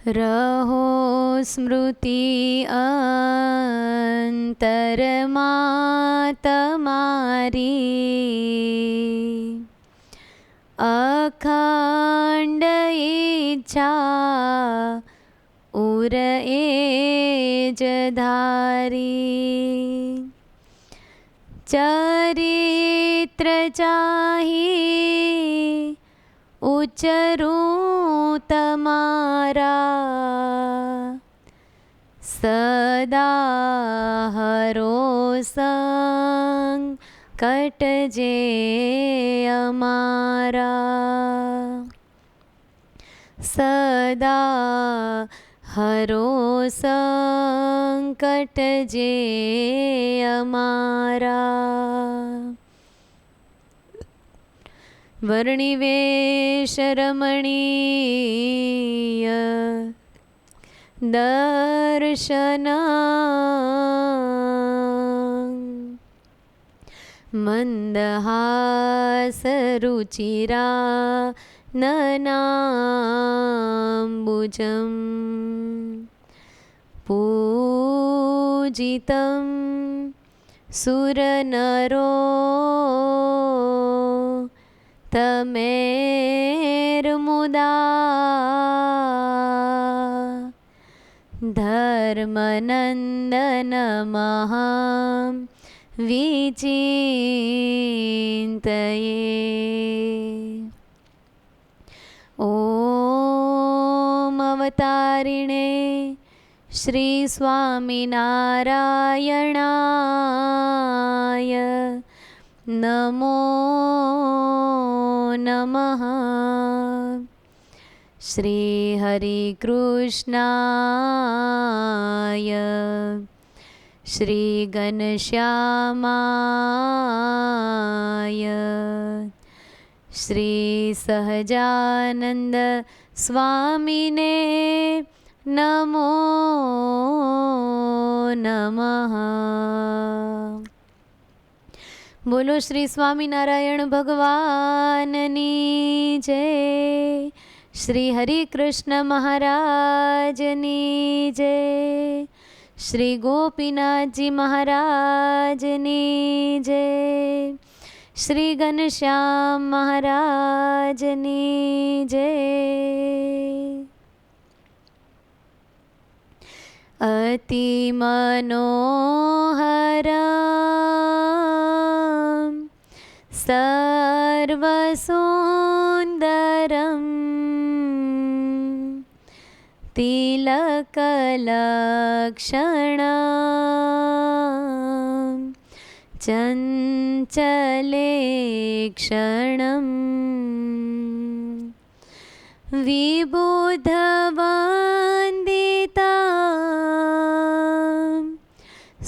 રહો સ્મૃતિ અંતરમાં તમારી, અખંડ ઈચ્છા ઉર એ જ ધારી. ચરિત્ર ચાહી ઉચ્ચરું તમારા, સદા હરો સંગ કટજે અમારા. સદા હરો સંકટ જે અમારા. વર્ણિવેશ રમણીય દર્શન, મંદહાસ રુચિરા નનાંબુજમ, પૂજિતમ સુરનરો તમેર્મુદા. ધર્મનંદન મહાં વિચિંતયે. ઓમ અવતારિણે શ્રી સ્વામિનારાયણાય નમો નમઃ. શ્રી હરિ કૃષ્ણાય શ્રી ઘનશ્યામાય શ્રી સહજાનંદ સ્વામીને નમો નમઃ. બોલો શ્રી સ્વામિનારાયણ ભગવાનની જય. શ્રી હરિ કૃષ્ણ મહારાજની જય. શ્રી ગોપીનાથજી મહારાજની જય. શ્રી ઘનશ્યામ મહારાજની જય. અતિ મનોહરમ સર્વસુંદરમ તિલકલક્ષણમ ચંચલેક્ષણમ વિબુધવંદિતા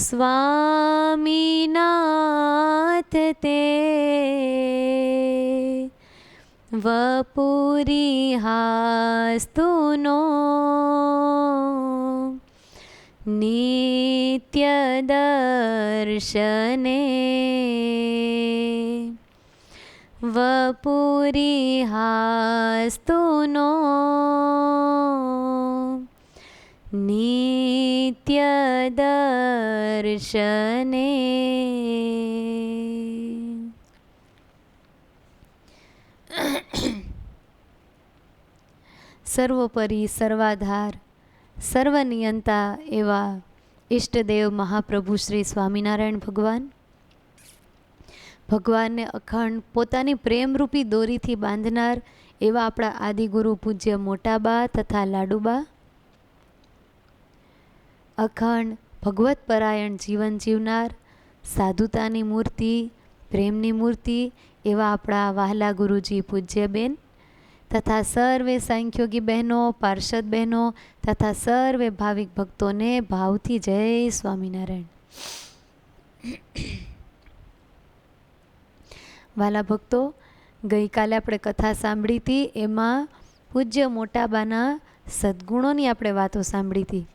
સ્વામીનાથ તે વપુરીહાસ્તુનો નિત્ય દર્શને. વપુરીહાસ્તુનો નિત્ય દર્શને. સર્વોપરી સર્વાધાર સર્વનિયંતા એવા ઈષ્ટદેવ મહાપ્રભુ શ્રી સ્વામિનારાયણ ભગવાનને અખંડ પોતાની પ્રેમરૂપી દોરીથી બાંધનાર એવા આપણા આદિગુરુ પૂજ્ય મોટાબા તથા લાડુબા, અખંડ ભગવત પરાયણ જીવન જીવનાર સાધુતાની મૂર્તિ, પ્રેમની મૂર્તિ એવા આપણા વહાલા ગુરુજી પૂજ્યબેન તથા સર્વે સાંખ્યોગી બહેનો, પાર્ષદ બહેનો તથા સર્વે ભાવિક ભક્તોને ભાવથી જય સ્વામિનારાયણ. વાલા ભક્તો, ગઈકાલે આપણે કથા સાંભળી હતી, એમાં પૂજ્ય મોટાબાના સદ્ગુણોની આપણે વાતો સાંભળી હતી.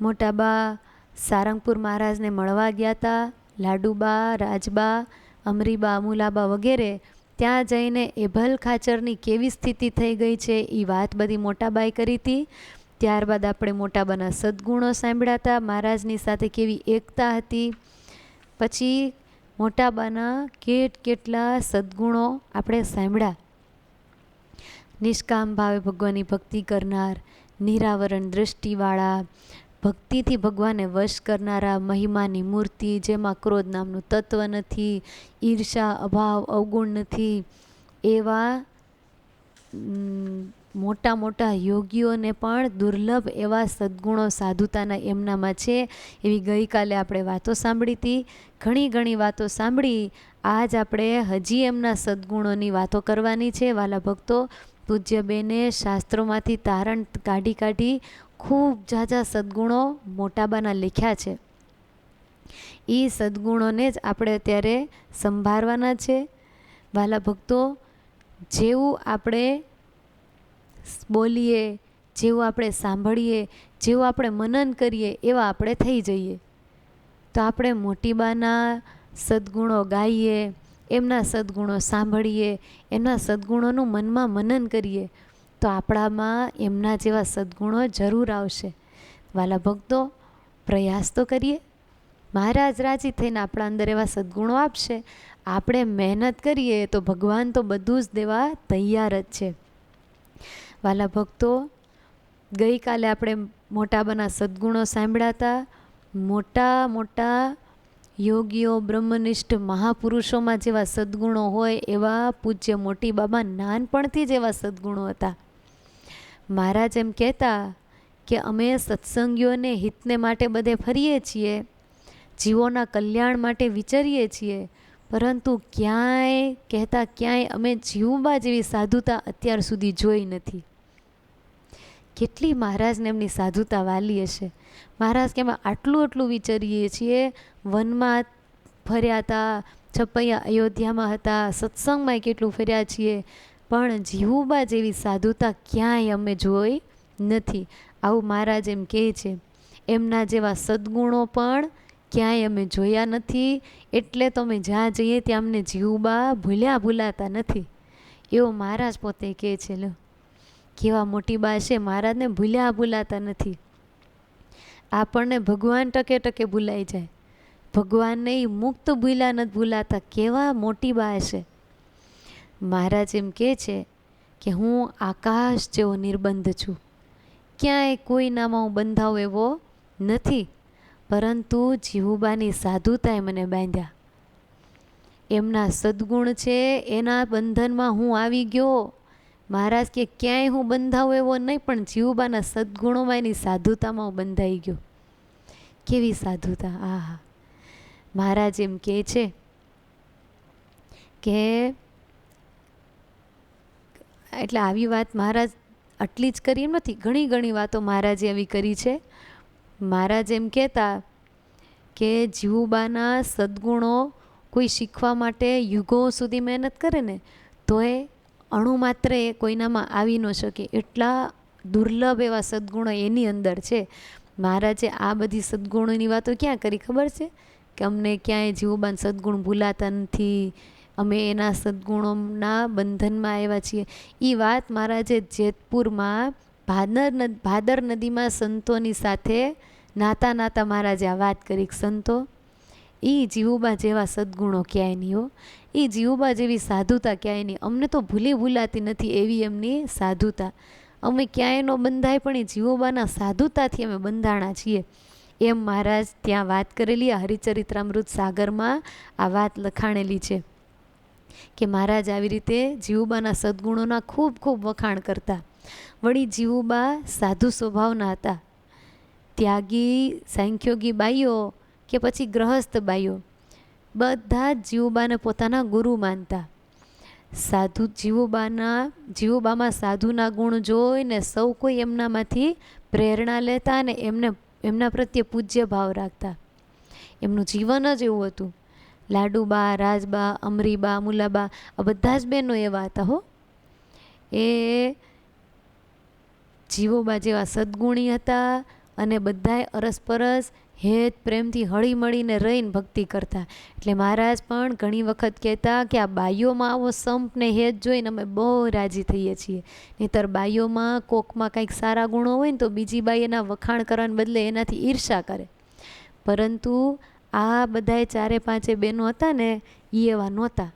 મોટાબા સારંગપુર મહારાજને મળવા ગયા હતા. લાડુબા, રાજબા, અમરીબા, અમુલાબા વગેરે ત્યાં જઈને એભલ ખાચરની કેવી સ્થિતિ થઈ ગઈ છે એ વાત બધી મોટાબાએ કરી હતી. ત્યારબાદ આપણે મોટાબાના સદ્ગુણો સાંભળ્યા હતા, મહારાજની સાથે કેવી એકતા હતી. પછી મોટાબાના કેટલા સદ્ગુણો આપણે સાંભળ્યા. નિષ્કામ ભાવે ભગવાનની ભક્તિ કરનાર, નિરાવરણ દૃષ્ટિવાળા, ભક્તિથી ભગવાનને વશ કરનારા, મહિમાની મૂર્તિ જેમાં ક્રોધ નામનું તત્વ નથી, ઈર્ષા, અભાવ, અવગુણ નથી, એવા મોટા મોટા યોગીઓને પણ દુર્લભ એવા સદ્ગુણો સાધુતાના એમનામાં છે. એવી ગઈકાલે આપણે વાતો સાંભળી હતી. ઘણી વાતો સાંભળી. આજ આપણે હજી એમના સદ્ગુણોની વાતો કરવાની છે. વાલા ભક્તો, પૂજ્ય બેને શાસ્ત્રોમાંથી તારણ કાઢી ખૂબ ઝાઝા સદ્ગુણો મોટાબાના લખ્યા છે. એ સદ્ગુણોને જ આપણે અત્યારે સંભાળવાના છે. વાલા ભક્તો, જેવું આપણે બોલીએ, જેવું આપણે સાંભળીએ, જેવું આપણે મનન કરીએ એવા આપણે થઈ જઈએ. તો આપણે મોટીબાના સદ્ગુણો ગાઈએ, એમના સદ્ગુણો સાંભળીએ, એમના સદ્ગુણોનું મનમાં મનન કરીએ તો આપણામાં એમના જેવા સદ્ગુણો જરૂર આવશે. વાલા ભક્તો, પ્રયાસ તો કરીએ. મહારાજ રાજી થઈને આપણા અંદર એવા સદ્ગુણો આપશે. આપણે મહેનત કરીએ તો ભગવાન તો બધું જ દેવા તૈયાર જ છે. વાલા ભક્તો, ગઈકાલે આપણે મોટાબાના સદ્ગુણો સાંભળ્યા હતા. મોટા યોગીઓ, બ્રહ્મનિષ્ઠ મહાપુરુષોમાં જેવા સદ્ગુણો હોય એવા પૂજ્ય મોટી બાબા નાનપણથી જ એવા સદ્ગુણો હતા. મહારાજ એમ કહેતા કે અમે સત્સંગીઓને હિતને માટે બધે ફરીએ છીએ, જીવોના કલ્યાણ માટે વિચારીએ છીએ, પરંતુ ક્યાંય અમે જીવબા જેવી સાધુતા અત્યાર સુધી જોઈ નથી. કેટલી મહારાજને એમની સાધુતા વાલી હશે. મહારાજ કે અમે આટલું વિચારીએ છીએ. વનમાં ફર્યા હતા, છપૈયા અયોધ્યામાં હતા, સત્સંગમાં કેટલું ફર્યા છીએ, પણ જીવુબા જેવી સાધુતા ક્યાંય અમે જોઈ નથી. આવું મહારાજ એમ કહે છે. એમના જેવા સદ્ગુણો પણ ક્યાંય અમે જોયા નથી. એટલે તો અમે જ્યાં જઈએ ત્યાં અમને જીવુબા ભૂલાતા નથી. એવો મહારાજ પોતે કહે છે. લો, કેવા મોટી બા છે, મહારાજને ભૂલાતા નથી. આપણને ભગવાન ટકે ભૂલાઈ જાય, ભગવાનને એ મુક્ત નથી ભૂલાતા. કેવા મોટી બા છે. મહારાજ એમ કહે છે કે હું આકાશ જેવો નિર્બંધ છું, ક્યાંય કોઈનામાં હું બંધાવ એવો નથી, પરંતુ જીવુબાની સાધુતાએ મને બાંધ્યા. એમના સદ્ગુણ છે એના બંધનમાં હું આવી ગયો. મહારાજ કે ક્યાંય હું બંધાવું એવો નહીં, પણ જીવુબાના સદ્ગુણોમાં એની સાધુતામાં હું બંધાઈ ગયો. કેવી સાધુતા! આહા! મહારાજ એમ કહે છે કે એટલે આવી વાત મહારાજ આટલી જ કરી એમ નથી, ઘણી વાતો મહારાજે એવી કરી છે. મહારાજ એમ કહેતા કે જીવુબાના સદ્ગુણો કોઈ શીખવા માટે યુગો સુધી મહેનત કરે ને તોય અણુ માત્ર એ કોઈનામાં આવી ન શકે. એટલા દુર્લભ એવા સદ્ગુણો એની અંદર છે. મહારાજે આ બધી સદ્ગુણોની વાતો ક્યાં કરી ખબર છે? કે અમને ક્યાંય જીવુબાન સદ્ગુણ ભૂલાતા નથી, અમે એના સદ્ગુણોના બંધનમાં આવ્યા છીએ. એ વાત મહારાજે જેતપુરમાં ભાદર નદીમાં સંતોની સાથે નાતા મહારાજે આ વાત કરી. સંતો, એ જીવુબા જેવા સદ્ગુણો ક્યાંય નહીં હો, એ જીવુબા જેવી સાધુતા ક્યાંય નહીં. અમને તો ભૂલાતી નથી એવી એમની સાધુતા. અમે ક્યાંય ન બંધાય, પણ એ જીવુબાના સાધુતાથી અમે બંધાણા છીએ. એમ મહારાજ ત્યાં વાત કરેલી. આ હરિચરિત્રામૃત સાગરમાં આ વાત લખાણેલી છે કે મહારાજ આવી રીતે જીવુબાના સદ્ગુણોના ખૂબ વખાણ કરતા. વળી જીવુબા સાધુ સ્વભાવના હતા. ત્યાગી સાંખ્યોગી બાઈઓ કે પછી ગ્રહસ્થ બાઈઓ બધા જ જીવુબાને પોતાના ગુરુ માનતા. જીવુબામાં સાધુના ગુણ જોઈને સૌ કોઈ એમનામાંથી પ્રેરણા લેતા અને એમના પ્રત્યે પૂજ્ય ભાવ રાખતા. એમનું જીવન જ એવું હતું. લાડુબા, રાજબા, અમરીબા, મુલાબા આ બધા જ બહેનો એવા હતા હો. એ જીવુબા જેવા સદ્ગુણી હતા, અને બધાય અરસપરસ હેત પ્રેમથી હળી મળીને રહીને ભક્તિ કરતા. એટલે મહારાજ પણ ઘણી વખત કહેતા કે આ બાઈઓમાં આવો સંપ ને હેત જોઈને અમે બહુ રાજી થઈએ છીએ. નહીંતર બાઈઓમાં કોકમાં કંઈક સારા ગુણો હોય ને તો બીજી બાઈ એના વખાણ કરવાને બદલે એનાથી ઈર્ષા કરે. પરંતુ આ બધાય ચારે પાંચે બહેનો હતા ને એ એવા નહોતા.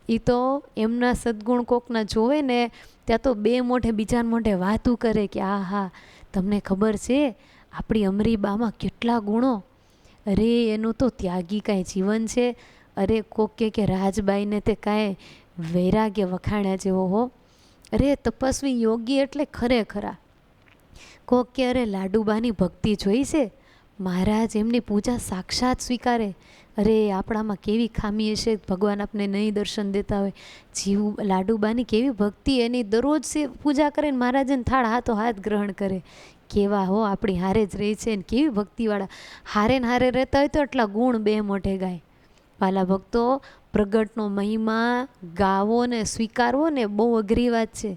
એ તો એમના સદગુણ કોકના જોવે ને ત્યાં તો બે મોઢે બીજાને મોઢે વાતું કરે કે આ હા તમને ખબર છે આપણી અમરીબામાં કેટલા ગુણો, અરે એનું તો ત્યાગી કાંઈ જીવન છે, અરે કોક કે રાજબાઈને તે કાંઈ વૈરાગ્ય વખાણ્યા જેવો હો, અરે તપસ્વી યોગી એટલે ખરેખરા. કોક કે અરે લાડુબાની ભક્તિ જોઈ છે, મહારાજ એમની પૂજા સાક્ષાત સ્વીકારે, અરે આપણામાં કેવી ખામી હશે ભગવાન આપને નહીં દર્શન દેતા હોય. જીવ લાડુબાની કેવી ભક્તિ, એની દરરોજ પૂજા કરે ને મહારાજને થાળ હાથો હાથ ગ્રહણ કરે. કેવા હો આપણી હારે જ રહે છે ને કેવી ભક્તિવાળા, હારે ને હારે રહેતા હોય તો એટલા ગુણ બે મોઢે ગાય. વાલા ભક્તો, પ્રગટનો મહિમા ગાવો ને સ્વીકારવો ને બહુ અઘરી વાત છે.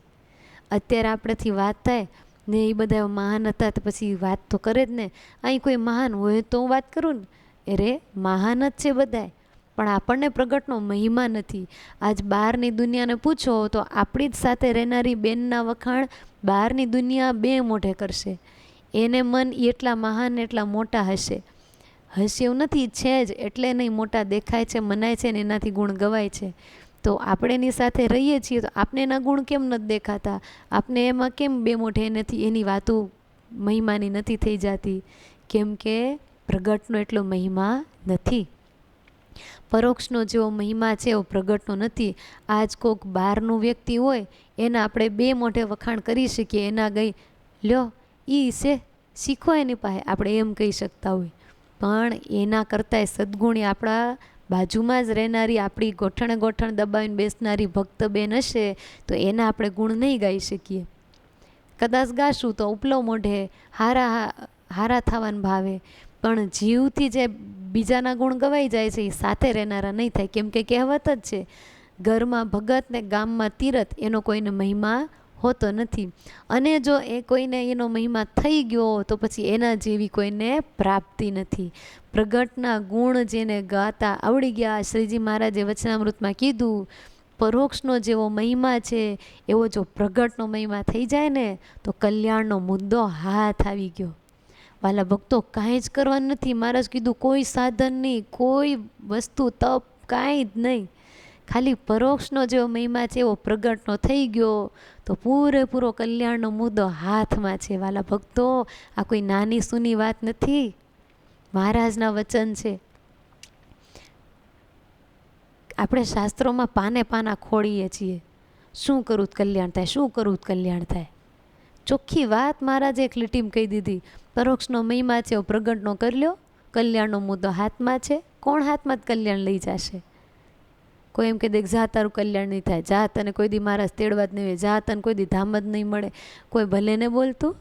અત્યારે આપણેથી વાત થાય ને એ બધા મહાન હતા તો પછી વાત તો કરે જ ને. અહીં કોઈ મહાન હોય તો હું વાત કરું ને, અરે મહાન જ છે બધાય, પણ આપણને પ્રગટનો મહિમા નથી. આજ બહારની દુનિયાને પૂછો તો આપણી જ સાથે રહેનારી બેનના વખાણ બહારની દુનિયા બે મોઢે કરશે. એને મન એટલા મહાન એટલા મોટા હશે, હશે એવું નથી, છે જ એટલે નહીં મોટા દેખાય છે, મનાય છે ને એનાથી ગુણ ગવાય છે. તો આપણે એની સાથે રહીએ છીએ તો આપણે એના ગુણ કેમ નથી દેખાતા, આપણે એમાં કેમ બે મોઢે નથી એની વાતો મહિમાની નથી થઈ જતી? કેમ કે પ્રગટનો એટલો મહિમા નથી. પરોક્ષનો જેવો મહિમા છે એવો પ્રગટનો નથી. આજ કોક બહારનું વ્યક્તિ હોય એના આપણે બે મોઢે વખાણ કરી શકીએ, એના ગઈ લ્યો ઈ છે શીખો એની પાસે, આપણે એમ કહી શકતા હોય. પણ એના કરતાંય સદગુણી આપણા બાજુમાં જ રહેનારી આપણી ગોઠણે ગોઠણ દબાવીને બેસનારી ભક્ત બેન હશે તો એના આપણે ગુણ નહીં ગાઈ શકીએ. કદાચ ગાશું તો ઉપલો મોઢે હારા થવાને ભાવે, પણ જીવથી જે બીજાના ગુણ ગવાઈ જાય છે એ સાથે રહેનારા નહીં થાય. કેમ કે કહેવત જ છે, ઘરમાં ભગત ને ગામમાં તીરથ, એનો કોઈને મહિમા હોતો નથી. અને જો એ કોઈને એનો મહિમા થઈ ગયો તો પછી એના જેવી કોઈને પ્રાપ્તિ નથી. પ્રગટના ગુણ જેને ગાતા આવડી ગયા, શ્રીજી મહારાજે વચનામૃતમાં કીધું, પરોક્ષનો જેવો મહિમા છે એવો જો પ્રગટનો મહિમા થઈ જાય ને તો કલ્યાણનો મુદ્દો હાથ આવી ગયો. વાલા ભક્તો, કાંઈ જ કરવાનું નથી. મહારાજ કીધું કોઈ સાધન નહીં, કોઈ વસ્તુ તપ કાંઈ જ નહીં, ખાલી પરોક્ષનો જેવો મહિમા છે એવો પ્રગટનો થઈ ગયો તો પૂરેપૂરો કલ્યાણનો મુદ્દો હાથમાં છે. વાલા ભક્તો, આ કોઈ નાની સૂની વાત નથી, મહારાજના વચન છે. આપણે શાસ્ત્રોમાં પાને પાના ખોળીએ છીએ, શું કરું કલ્યાણ થાય, શું કરું કલ્યાણ થાય. ચોખ્ખી વાત મહારાજે એક લીટીમાં કહી દીધી, પરોક્ષનો મહિમા છે પ્રગટનો કરી લ્યો, કલ્યાણનો મુદ્દો હાથમાં છે. કોણ હાથમાં જ કલ્યાણ લઈ જશે? કોઈ એમ કહી દે જા તારું કલ્યાણ નહીં થાય, જા તને કોઈ દી મહારાજ તેડવા જ નહીં હોય, જા તને કોઈ દી ધામ જ નહીં મળે. કોઈ ભલે ને બોલતું,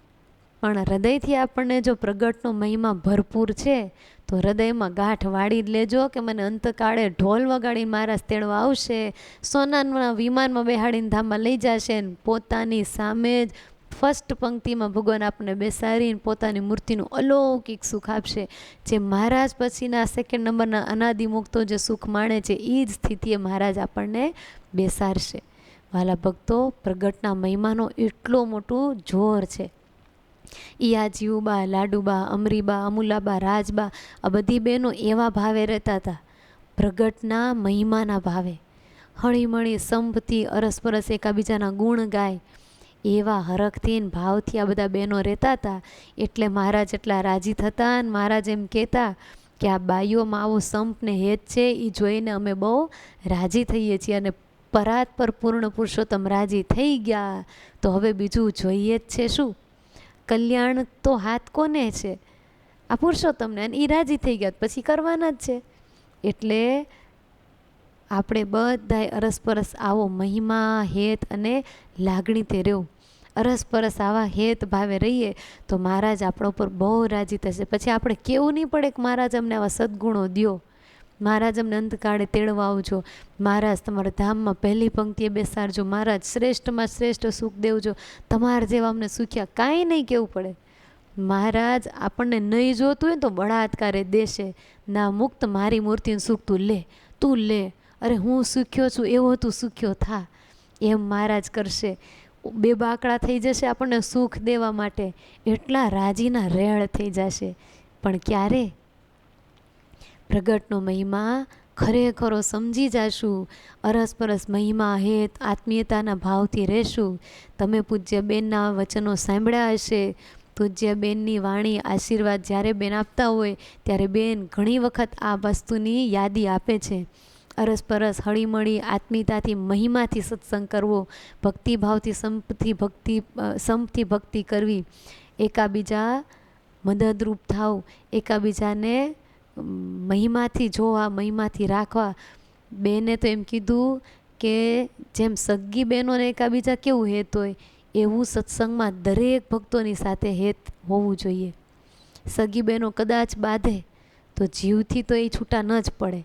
પણ હૃદયથી આપણને જો પ્રગટનો મહિમા ભરપૂર છે તો હૃદયમાં ગાંઠ વાળી જ લેજો કે મને અંતકાળે ઢોલ વગાડીને મહારાજ તેડવા આવશે, સોનાના વિમાનમાં બેહાડીને ધામમાં લઈ જશે ને પોતાની સામે જ ફર્સ્ટ પંક્તિમાં ભગવાન આપણને બેસાડીને પોતાની મૂર્તિનું અલૌકિક સુખ આપશે. જે મહારાજ પછીના સેકન્ડ નંબરના અનાદિમુક્તો જે સુખ માણે છે એ જ સ્થિતિએ મહારાજ આપણને બેસાડશે. વાલા ભક્તો, પ્રગટના મહિમાનો એટલો મોટું જોર છે. એ આ જીવુબા, લાડુબા, અમરીબા, અમુલાબા, રાજબા, આ બધી બહેનો એવા ભાવે રહેતા હતા, પ્રગટના મહિમાના ભાવે, હળીમળી સંપથી અરસપરસ એકાબીજાના ગુણ ગાય, એવા હરખથી ને ભાવથી આ બધા બહેનો રહેતા હતા. એટલે મહારાજ એટલા રાજી થતા અને મહારાજ એમ કહેતા કે આ બાઈઓમાં આવો સંપ ને હેત છે એ જોઈને અમે બહુ રાજી થઈએ છીએ, અને પરાત પર પૂર્ણ પુરુષોત્તમ રાજી થઈ ગયા તો હવે બીજું જોઈએ જ છે શું? કલ્યાણ તો હાથ કોને છે? આ પુરુષોત્તમને, અને એ રાજી થઈ ગયા પછી કરવાના જ છે. એટલે આપણે બધાય અરસપરસ આવો મહિમા હેત અને લાગણીથી રહેવું, અરસપરસ આવા હેત ભાવે રહીએ તો મહારાજ આપણા ઉપર બહુ રાજી થશે. પછી આપણે કેવું નહીં પડે કે મહારાજ અમને આવા સદગુણો દ્યો, મહારાજ અમને અંતકાળે તેડવા આવજો, મહારાજ તમારા ધામમાં પહેલી પંક્તિએ બેસાડજો, મહારાજ શ્રેષ્ઠમાં શ્રેષ્ઠ સુખ દેવજો, તમારા જેવા અમને સુખ્યા, કાંઈ નહીં કહેવું પડે. મહારાજ આપણને નહીં જોતું હોય તો બળાત્કારે દેશે, ના મુક્ત મારી મૂર્તિનું સુખ તું લે, અરે હું સુખ્યો છું એવો તું સુખ્યો થા, એમ મહારાજ કરશે. બે બાકડા થઈ જશે આપણને સુખ દેવા માટે, એટલા રાજીના રેળ થઈ જશે. પણ ક્યારે પ્રગટનો મહિમા ખરેખરો સમજી જાશું, અરસપરસ મહિમા હેત આત્મીયતાના ભાવથી રહેશું. તમે પૂજ્ય બેનના વચનો સાંભળ્યા હશે. પૂજ્ય બેનની વાણી આશીર્વાદ જ્યારે બેન આપતા હોય ત્યારે બેન ઘણી વખત આ વસ્તુની યાદી આપે છે. અરસપરસ હળીમળી આત્મીયતાથી મહિમાથી સત્સંગ કરવો, ભક્તિભાવથી સંપથી ભક્તિ કરવી, એકાબીજા મદદરૂપ થાવ, એકાબીજાને મહિમાથી જોવા, મહિમાથી રાખવા. બેને તો એમ કીધું કે જેમ સગ્ગી બહેનોને એકાબીજા કેવું હેત હોય એવું સત્સંગમાં દરેક ભક્તોની સાથે હેત હોવું જોઈએ. સગી બહેનો કદાચ બાંધે તો જીવથી તો એ છૂટા ન જ પડે.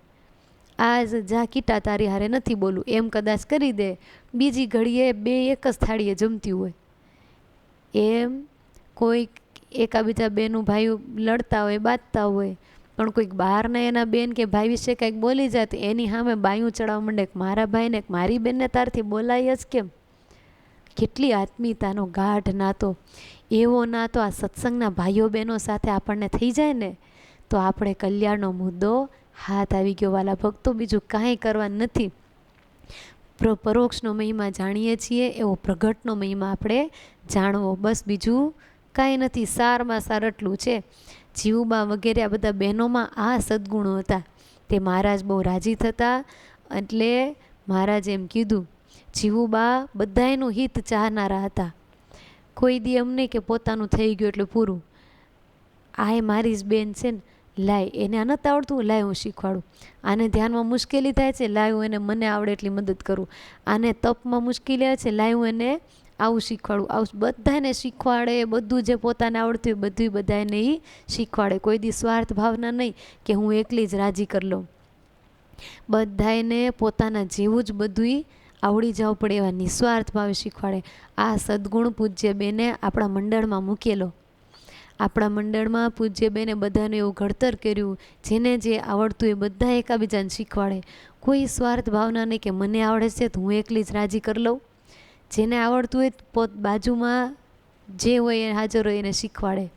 આજ જા કીટા તારી હારે નથી બોલું એમ કદાચ કરી દે, બીજી ઘડીએ બે એક જ થાળીએ જમતી હોય. એમ કોઈક એકાબીજા બેનું ભાઈઓ લડતા હોય, બાંધતા હોય, પણ કોઈક બહારના એના બેન કે ભાઈ વિશે કંઈક બોલી જાય તો એની સામે બાયું ચડાવવા માંડે કે મારા ભાઈને કે મારી બેનને તારથી બોલાય જ કેમ. કેટલી આત્મીયતાનો ગાઢ નાતો, એવો નાતો આ સત્સંગના ભાઈઓ બહેનો સાથે આપણને થઈ જાય ને તો આપણે કલ્યાણનો મુદ્દો હાથ આવી ગયો. વાલા ભક્તો, બીજું કાંઈ કરવાનું નથી. પરોક્ષનો મહિમા જાણીએ છીએ એવો પ્રગટનો મહિમા આપણે જાણવો, બસ બીજું કાંઈ નથી. સારમાં સાર એટલું છે. જીવુબા વગેરે આ બધા બહેનોમાં આ સદ્ગુણો હતા. તે મહારાજ બહુ રાજી થતા, એટલે મહારાજે એમ કીધું જીવુબા બધાયનું હિત ચાહનારા હતા. કોઈ દી એમ નહીં કે પોતાનું થઈ ગયું એટલે પૂરું. આ મારી જ બેન છે ને, લાય એને આ નથી આવડતું, લાય હું શીખવાડું. આને ધ્યાનમાં મુશ્કેલી થાય છે, લાય હું એને મને આવડે એટલી મદદ કરું. આને તપમાં મુશ્કેલી આવે છે, લાય હું એને આવું શીખવાડું. આવું બધાને શીખવાડે, બધું જે પોતાને આવડતું હોય બધું બધાને એ શીખવાડે. કોઈ દી સ્વાર્થ ભાવના નહીં કે હું એકલી જ રાજી કરી લઉં. બધાને પોતાના જેવું જ બધું આવડી જવું પડે એવા નિસ્વાર્થ ભાવે શીખવાડે. આ સદ્ગુણ પૂજ્ય બેને આપણા મંડળમાં મૂકેલો. આપણા મંડળમાં પૂજ્ય બેને બધાને એવું ઘડતર કર્યું, જેને જે આવડતું એ બધા એકાબીજાને શીખવાડે. કોઈ સ્વાર્થ ભાવના નહીં કે મને આવડે છે તો હું એકલી જ રાજી કરી લઉં. જેને આવડતું હોય બાજુમાં જે હોય એ હાજર હોય એને શીખવાડે.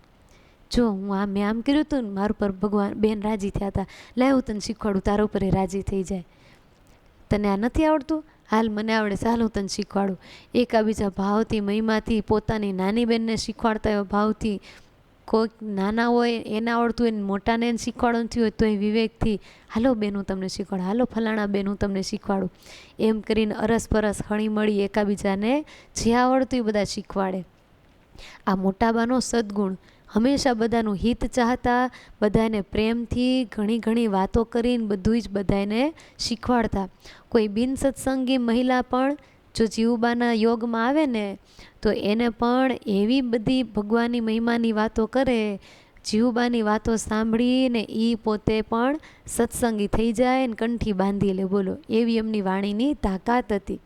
જો હું મેં આમ કર્યું હતું ને, મારું પર ભગવાન બેન રાજી થયા હતા, લાવ હું તને શીખવાડું, તારા ઉપર એ રાજી થઈ જાય. તને આ નથી આવડતું, હાલ મને આવડે છે, હાલ હું તને શીખવાડું. એકાબીજા ભાવથી મહિમાથી પોતાની નાની બેનને શીખવાડતા એવા ભાવથી, કોઈક નાના હોય એને આવડતું હોય, મોટાને એને શીખવાડવાનું થયું હોય તો એ વિવેકથી, હાલો બેન હું તમને શીખવાડું, હાલો ફલાણા બેન હું તમને શીખવાડું. એમ કરીને અરસપરસ હળીમળી એકાબીજાને જે આવડતું એ બધા શીખવાડે. આ મોટાબાનો સદ્ગુણ. હંમેશા બધાનું હિત ચાહતા, બધાને પ્રેમથી ઘણી વાતો કરીને બધું જ બધાને શીખવાડતા. કોઈ બિન સત્સંગી મહિલા પણ જો જીવુબાના યોગમાં આવે ને તો એને પણ એવી બધી ભગવાનની મહિમાની વાતો કરે, જીવુબાની વાતો સાંભળીને એ પોતે પણ સત્સંગી થઈ જાય ને કંઠી બાંધી લે. બોલો, એવી એમની વાણીની તાકાત હતી.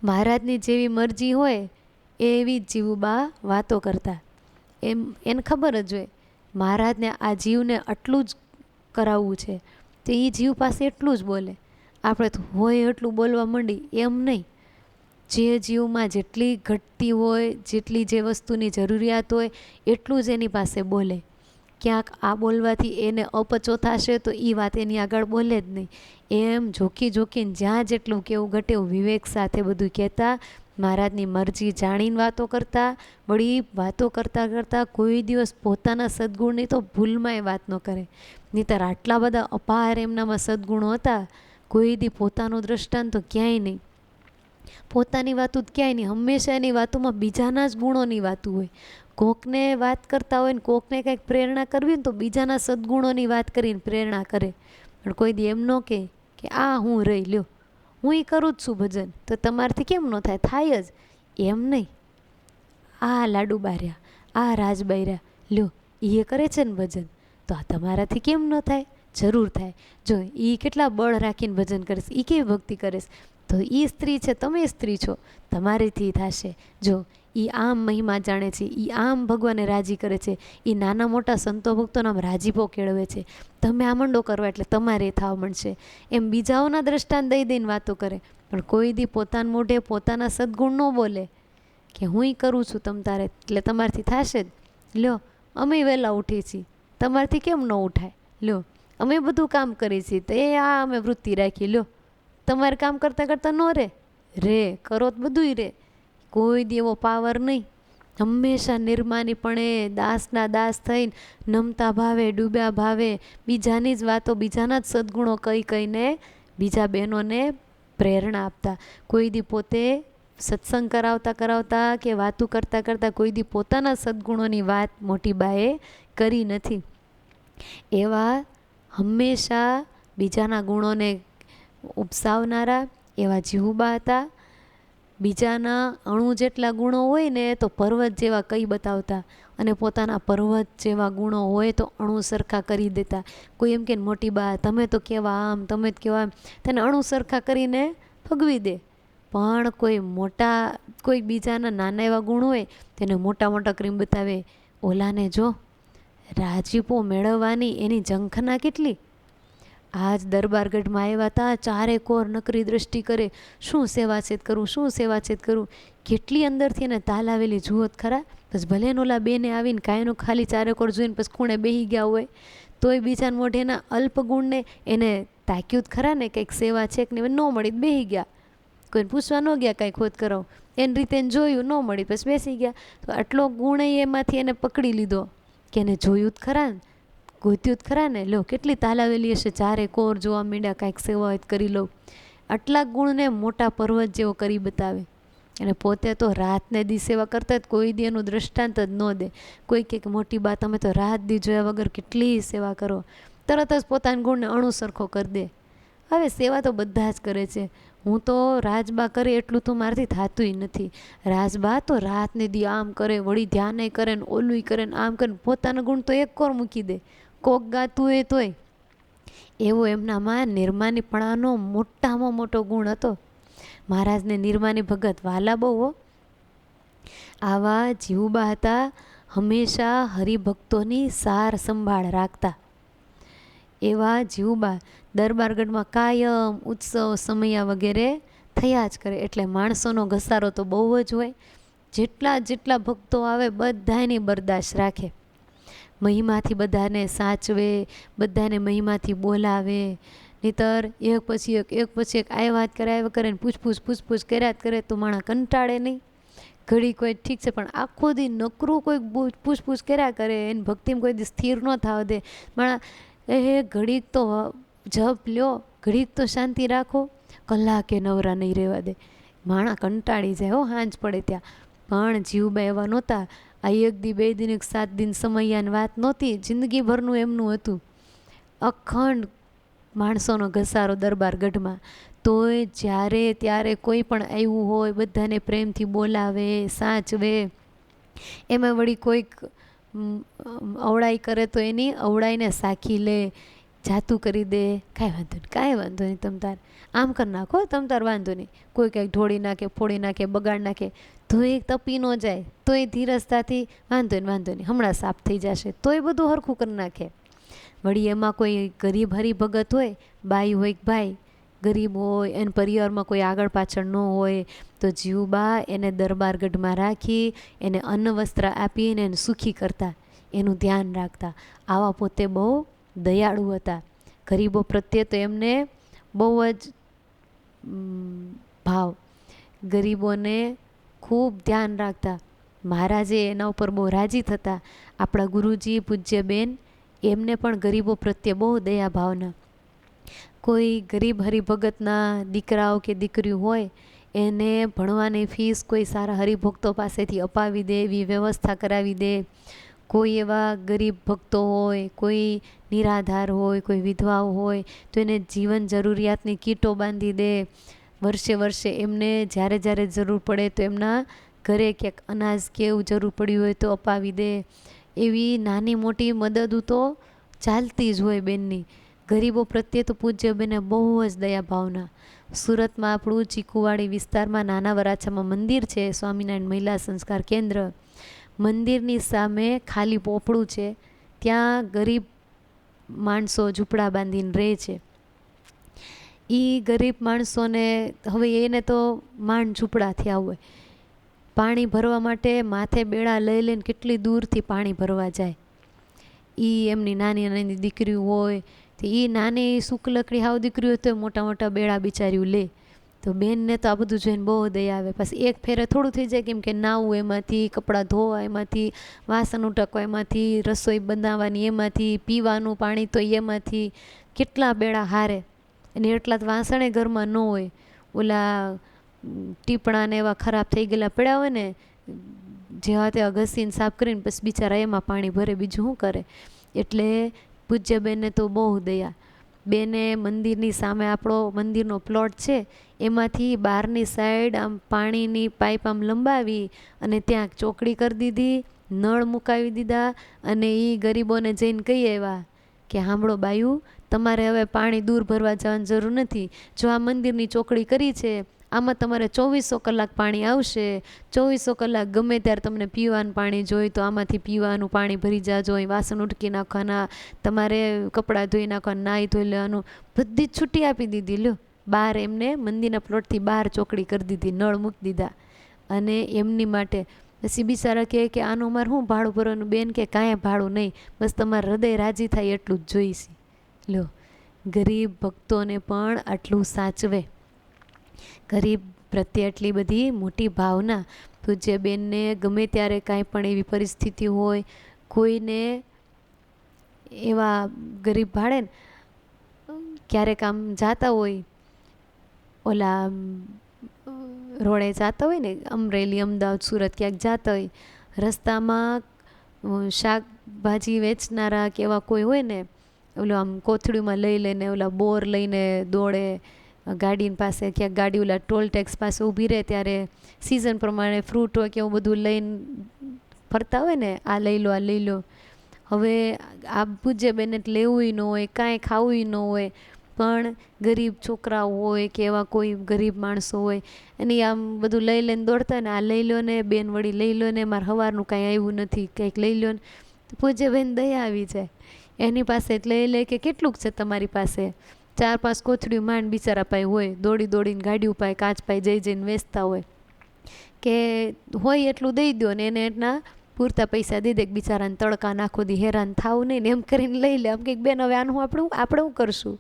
મહારાજની જેવી મરજી હોય એવી જ જીવુબા વાતો કરતા. એને ખબર જ હોય મહારાજને આ જીવને આટલું જ કરાવવું છે તો એ જીવ પાસે એટલું જ બોલે. આપણે તો હોય એટલું બોલવા માંડી એમ નહીં. જે જીવમાં જેટલી ઘટતી હોય, જેટલી જે વસ્તુની જરૂરિયાત હોય એટલું જ એની પાસે બોલે. ક્યાંક આ બોલવાથી એને અપચો થશે તો એ વાત એની આગળ બોલે જ નહીં. એમ જોખીને જ્યાં જેટલું કેવું ઘટે એવું વિવેક સાથે બધું કહેતા. મહારાજની મરજી જાણીને વાતો કરતા. વળી વાતો કરતાં કોઈ દિવસ પોતાના સદ્ગુણની તો ભૂલમાં એ વાત ન કરે. નહીંતર આટલા બધા અપાર એમનામાં સદ્ગુણો હતા, કોઈ દી પોતાનું દ્રષ્ટાંત તો ક્યાંય નહીં, પોતાની વાતો જ ક્યાંય નહીં. હંમેશા એની વાતોમાં બીજાના જ ગુણોની વાતો હોય. કોકને વાત કરતા હોય ને કોકને કંઈક પ્રેરણા કરવી ને તો બીજાના સદ્ગુણોની વાત કરીને પ્રેરણા કરે. પણ કોઈ દી એમ ન કે આ હું રહી લ્યો, હું એ કરું જ છું ભજન, તો તમારથી કેમ ન થાય? થાય જ. એમ નહીં. આ લાડુ બાર્યા, આ રાજબાઈ રહ્યા, લ્યો એ કરે છે ને ભજન, તો આ તમારાથી કેમ ન થાય? જરૂર થાય. જો એ કેટલા બળ રાખીને ભજન કરે છે, એ કેવી ભક્તિ કરે છે, તો એ સ્ત્રી છે, તમે સ્ત્રી છો, તમારીથી થશે. જો એ આમ મહિમા જાણે છે, એ આમ ભગવાનને રાજી કરે છે, એ નાના મોટા સંતો ભક્તોને આમ રાજીપો કેળવે છે. તમે આ મંડો કરવા એટલે તમારે થવા મળશે. એમ બીજાઓના દ્રષ્ટાંત દઈ દઈને વાતો કરે, પણ કોઈ દી પોતાના મોઢે પોતાના સદગુણ ન બોલે કે હું કરું છું તમ તારે એટલે તમારથી થશે જ. લ્યો અમે વહેલા ઉઠી છીએ, તમારથી કેમ ન ઉઠાય? લ્યો અમે બધું કામ કરીએ છીએ, તો એ આ અમે વૃત્તિ રાખી. લ્યો તમારે કામ કરતાં કરતાં ન રે કરો તો બધુંય રે. કોઈ દી એવો પાવર નહીં. હંમેશા નિર્માનીપણે દાસના દાસ થઈને નમતા ભાવે ડૂબ્યા ભાવે બીજાની જ વાતો, બીજાના જ સદગુણો કહીને બીજા બહેનોને પ્રેરણા આપતા. કોઈ દી પોતે સત્સંગ કરાવતા કે વાતું કરતાં કોઈ દી પોતાના સદગુણોની વાત મોટી બાએ કરી નથી. એવા હંમેશા બીજાના ગુણોને ઉપસાવનારા એવા જીવુબા હતા. બીજાના અણુ જેટલા ગુણો હોય ને તો પર્વત જેવા કઈ બતાવતા, અને પોતાના પર્વત જેવા ગુણો હોય તો અણુ સરખા કરી દેતા. કોઈ એમ કે મોટી બા તમે તો કેવા આમ, તમે જ કેવા આમ, તેને અણુ સરખા કરીને ભગવી દે. પણ કોઈ બીજાના નાના એવા ગુણ હોય તેને મોટા મોટા કરીને બતાવે. ઓલાને જો રાજીપો મેળવવાની એની ઝંખના કેટલી. આજ દરબારગઢમાં આવ્યા હતા, ચારે કોર નકરી દ્રષ્ટિ કરે, શું સેવાચેત કરું, શું સેવાચેત કરું. કેટલી અંદરથી એને તાલાવેલી જુઓ જ ખરા. બસ ભલે ઓલા બેને આવીને કાંઈનું ખાલી ચારે કોર જોઈને પછી ખૂણે બેસી ગયા હોય તોય બીજાને મોઢેના અલ્પ ગુણને એને તાક્યું જ ખરા ને કંઈક સેવા છે કે નહીં, ન મળી બેસી ગયા. કોઈને પૂછવા ન ગયા કાંઈ ખોદ કરાવ, એની રીતે એને જોયું ન મળી પછી બેસી ગયા. તો આટલો ગુણ એમાંથી એને પકડી લીધો કે એને જોયું જ ખરા ને, ગોત્યું જ ખરા ને. લો કેટલી તાલાવેલી હશે, ચારે કોર જોવા માંડ્યા, કાંઈક સેવા કરી લઉં. આટલા ગુણને મોટા પર્વત જેવો કરી બતાવે. અને પોતે તો રાતને દી સેવા કરતા જ કોઈ દી એનું દ્રષ્ટાંત જ ન દે. કોઈ કે મોટી બા તમે તો રાત દી જોયા વગર કેટલી સેવા કરો, તરત જ પોતાના ગુણને અણુ સરખો કરી દે. હવે સેવા તો બધા જ કરે છે. હું તો રાજબા કરે એટલું તો મારાથી થતુંય નથી. રાજબા તો રાતને દી આમ કરે, વળી ધ્યાને કરે ને ઓલું કરે ને આમ કરે, પોતાના ગુણ તો એક કોર મૂકી દે, કોક ગાતું હોય તોય. એવો એમનામાં નિર્માનીપણાનો મોટામાં મોટો ગુણ હતો. મહારાજને નિર્માની ભગત વાલા બહુ. આવા જીવુબા હતા, હંમેશા હરિભક્તોની સાર સંભાળ રાખતા. એવા જીવુબા દરબારગઢમાં કાયમ ઉત્સવ સમયા વગેરે થયા જ કરે. એટલે માણસોનો ઘસારો તો બહુ જ હોય. જેટલા ભક્તો આવે બધાની બરદાશ્ત રાખે. મહિમાથી બધાને સાચવે, બધાને મહિમાથી બોલાવે. નહીતર એક પછી એક આવ્યા કરે ને પૂછપૂછ કર્યા જ કરે તો માણસ કંટાળે નહીં. ઘડી કોઈ ઠીક છે, પણ આખો દી નકરું કોઈ પૂછપૂછ કર્યા કરે, એની ભક્તિમાં કોઈ દી સ્થિર ન થવા દે. માણસ ઘડીક તો જપ લ્યો, ઘડીક તો શાંતિ રાખો, કલાકે નવરા નહીં રહેવા દે. માણસ કંટાળી જાય હો સાંજ પડે ત્યાં. પણ જીવબા એવા નહોતા. આ 1 દી 2 દિન 7 દિન સમયાની વાત નહોતી, જિંદગીભરનું એમનું હતું. અખંડ માણસોનો ઘસારો દરબારગઢમાં. તોય જ્યારે ત્યારે કોઈ પણ આવ્યું હોય બધાને પ્રેમથી બોલાવે, સાચવે. એમાં વળી કોઈક અવળાઈ કરે તો એની અવળાઈને સાખી લે, જાતું કરી દે. કાંઈ વાંધો નહીં તમ તાર આમ કરી નાખો, તમ તાર વાંધો નહીં. કોઈ કંઈક ઢોળી નાખે, ફોડી નાખે, બગાડ નાખે તોય તપી ન જાય, તોય ધીરજતાથી વાંધો નહીં હમણાં સાફ થઈ જશે, તોય બધું હરખું કરી નાખે. વળી એમાં કોઈ ગરીબ હરિભગત હોય, બાઈ હોય કે ભાઈ ગરીબ હોય, એના પરિવારમાં કોઈ આગળ પાછળ ન હોય, તો જીવબા એને દરબારગઢમાં રાખી એને અન્ન વસ્ત્ર આપીને એને સુખી કરતા, એનું ધ્યાન રાખતા. આવા પોતે બહુ દયાળુ હતા. ગરીબો પ્રત્યે તો એમને બહુ જ ભાવ, ગરીબોને ખૂબ ધ્યાન રાખતા. મહારાજે એના ઉપર બહુ રાજી થતા. આપણા ગુરુજી પૂજ્ય બેન એમને પણ ગરીબો પ્રત્યે બહુ દયા ભાવના. કોઈ ગરીબ હરિભગતના દીકરાઓ કે દીકરીઓ હોય એને ભણવાની ફીસ કોઈ સારા હરિભક્તો પાસેથી અપાવી દે એવી વ્યવસ્થા કરાવી દે. કોઈ એવા ગરીબ ભક્તો હોય, કોઈ નિરાધાર હોય, કોઈ વિધવાઓ હોય તો એને જીવન જરૂરિયાતની કીટો બાંધી દે. વર્ષે એમને જ્યારે જરૂર પડે તો એમના ઘરે ક્યાંક અનાજ કે એવું જરૂર પડ્યું હોય તો અપાવી દે. એવી નાની મોટી મદદ તો ચાલતી જ હોય બેનની. ગરીબો પ્રત્યે તો પૂજ્ય બેને બહુ જ દયા ભાવના. સુરતમાં આપણું ચીકુવાડી વિસ્તારમાં નાના વરાછામાં મંદિર છે, સ્વામિનારાયણ મહિલા સંસ્કાર કેન્દ્ર. મંદિરની સામે ખાલી પોપડું છે, ત્યાં ગરીબ માણસો ઝૂંપડા બાંધીને રહે છે. એ ગરીબ માણસોને હવે એને તો માંડ ઝૂંપડા થયા હોય, પાણી ભરવા માટે માથે બેડા લઈ લઈને કેટલી દૂરથી પાણી ભરવા જાય. એ એમની નાની નાની દીકરીઓ હોય તો એ નાની શુક્લકડી હાવ દીકરી હોય તો મોટા મોટા બેડા બિચારીઓ લે. તો બેનને તો આ બધું જોઈને બહુ દયા આવે. પછી એક ફેરે થોડું થઈ જાય, કેમ કે નાવું એમાંથી, કપડાં ધોવા એમાંથી, વાસણ ઉટકવા એમાંથી, રસોઈ બનાવવાની એમાંથી, પીવાનું પાણી તો એમાંથી, કેટલા બેડા હારે. અને એટલા જ વાસણે ઘરમાં ન હોય, ઓલા ટીપણાને એવા ખરાબ થઈ ગયેલા પડ્યા હોય ને, જેવા તેવા ઘસીને સાફ કરીને પછી બિચારા એમાં પાણી ભરે, બીજું શું કરે. એટલે પૂજ્ય બેનને તો બહુ દયા. બેને મંદિરની સામે આપણો મંદિરનો પ્લોટ છે, એમાંથી બહારની સાઈડ આમ પાણીની પાઇપ આમ લંબાવી અને ત્યાં ચોકડી કરી દીધી, નળ મુકાવી દીધા. અને એ ગરીબોને જઈને કહી આવ્યા કે સાંભળો બાયું, તમારે હવે પાણી દૂર ભરવા જવાની જરૂર નથી. જો આ મંદિરની ચોકડી કરી છે, આમાં તમારે 2400 કલાક પાણી આવશે. 2400 કલાક ગમે ત્યારે તમને પીવાનું પાણી જોઈએ તો આમાંથી પીવાનું પાણી ભરી જાજો. વાસણ ઉટકી નાખવાના, તમારે કપડાં ધોઈ નાખવાના, નાહી ધોઈ લેવાનું, બધી જ છૂટી આપી દીધી. લ્યો, બહાર એમને મંદિરના પ્લોટથી બહાર ચોકડી કરી દીધી, નળ મૂકી દીધા. અને એમની માટે પછી બિચારા કહે કે આનું અમારે શું ભાડું ભરવાનું? બેન કે કાંઈ ભાડું નહીં, બસ તમારે હૃદય રાજી થાય એટલું જ જોઈશે. લ્યો, ગરીબ ભક્તોને પણ આટલું સાચવે, ગરીબ પ્રત્યે આટલી બધી મોટી ભાવના. પૂજ્ય બેનને ગમે ત્યારે કાંઈ પણ એવી પરિસ્થિતિ હોય, કોઈને એવા ગરીબ ભાડે ને ક્યારેક આમ જાતા હોય, ઓલા રોડે જતા હોય ને, અમરેલી, અમદાવાદ, સુરત ક્યાંક જતા હોય, રસ્તામાં શાકભાજી વેચનારા કે એવા કોઈ હોય ને, ઓલો આમ કોથળીમાં લઈ લઈને ઓલા બોર લઈને દોડે ગાડીની પાસે, ક્યાંક ગાડી ઓલા ટોલ ટેક્સ પાસે ઊભી રહે ત્યારે સિઝન પ્રમાણે ફ્રૂટ હોય કે એવું બધું લઈને ફરતા હોય ને, આ લઈ લો, આ લઈ લો. હવે આ પૂજ્ય બેને લેવું ન હોય, કાંઈ ખાવું ન હોય, પણ ગરીબ છોકરાઓ હોય કે એવા કોઈ ગરીબ માણસો હોય, એની આમ બધું લઈ લઈને દોડતા ને, આ લઈ લો ને બેન, વળી લઈ લો ને, મારે સવારનું કાંઈ આવ્યું નથી, કંઈક લઈ લો ને. પૂજ્ય બેન દયા આવી જાય એની પાસે, એટલે એ લે કે કેટલુંક છે તમારી પાસે? 4-5 કોથળીઓ માંડ બિચારા પાય હોય, દોડી દોડીને ગાડી ઉપાય, કાચ પાય જઈ જઈને વેચતા હોય, કે હોય એટલું દઈ દો ને એને એટલા પૂરતા પૈસા દઈ દે, બિચારાને તડકા નાખો દી હેરાન થાવું નહીં ને, એમ કરીને લઈ લે. આમ કંઈક બેન હવે આનું આપણે શું કરશું?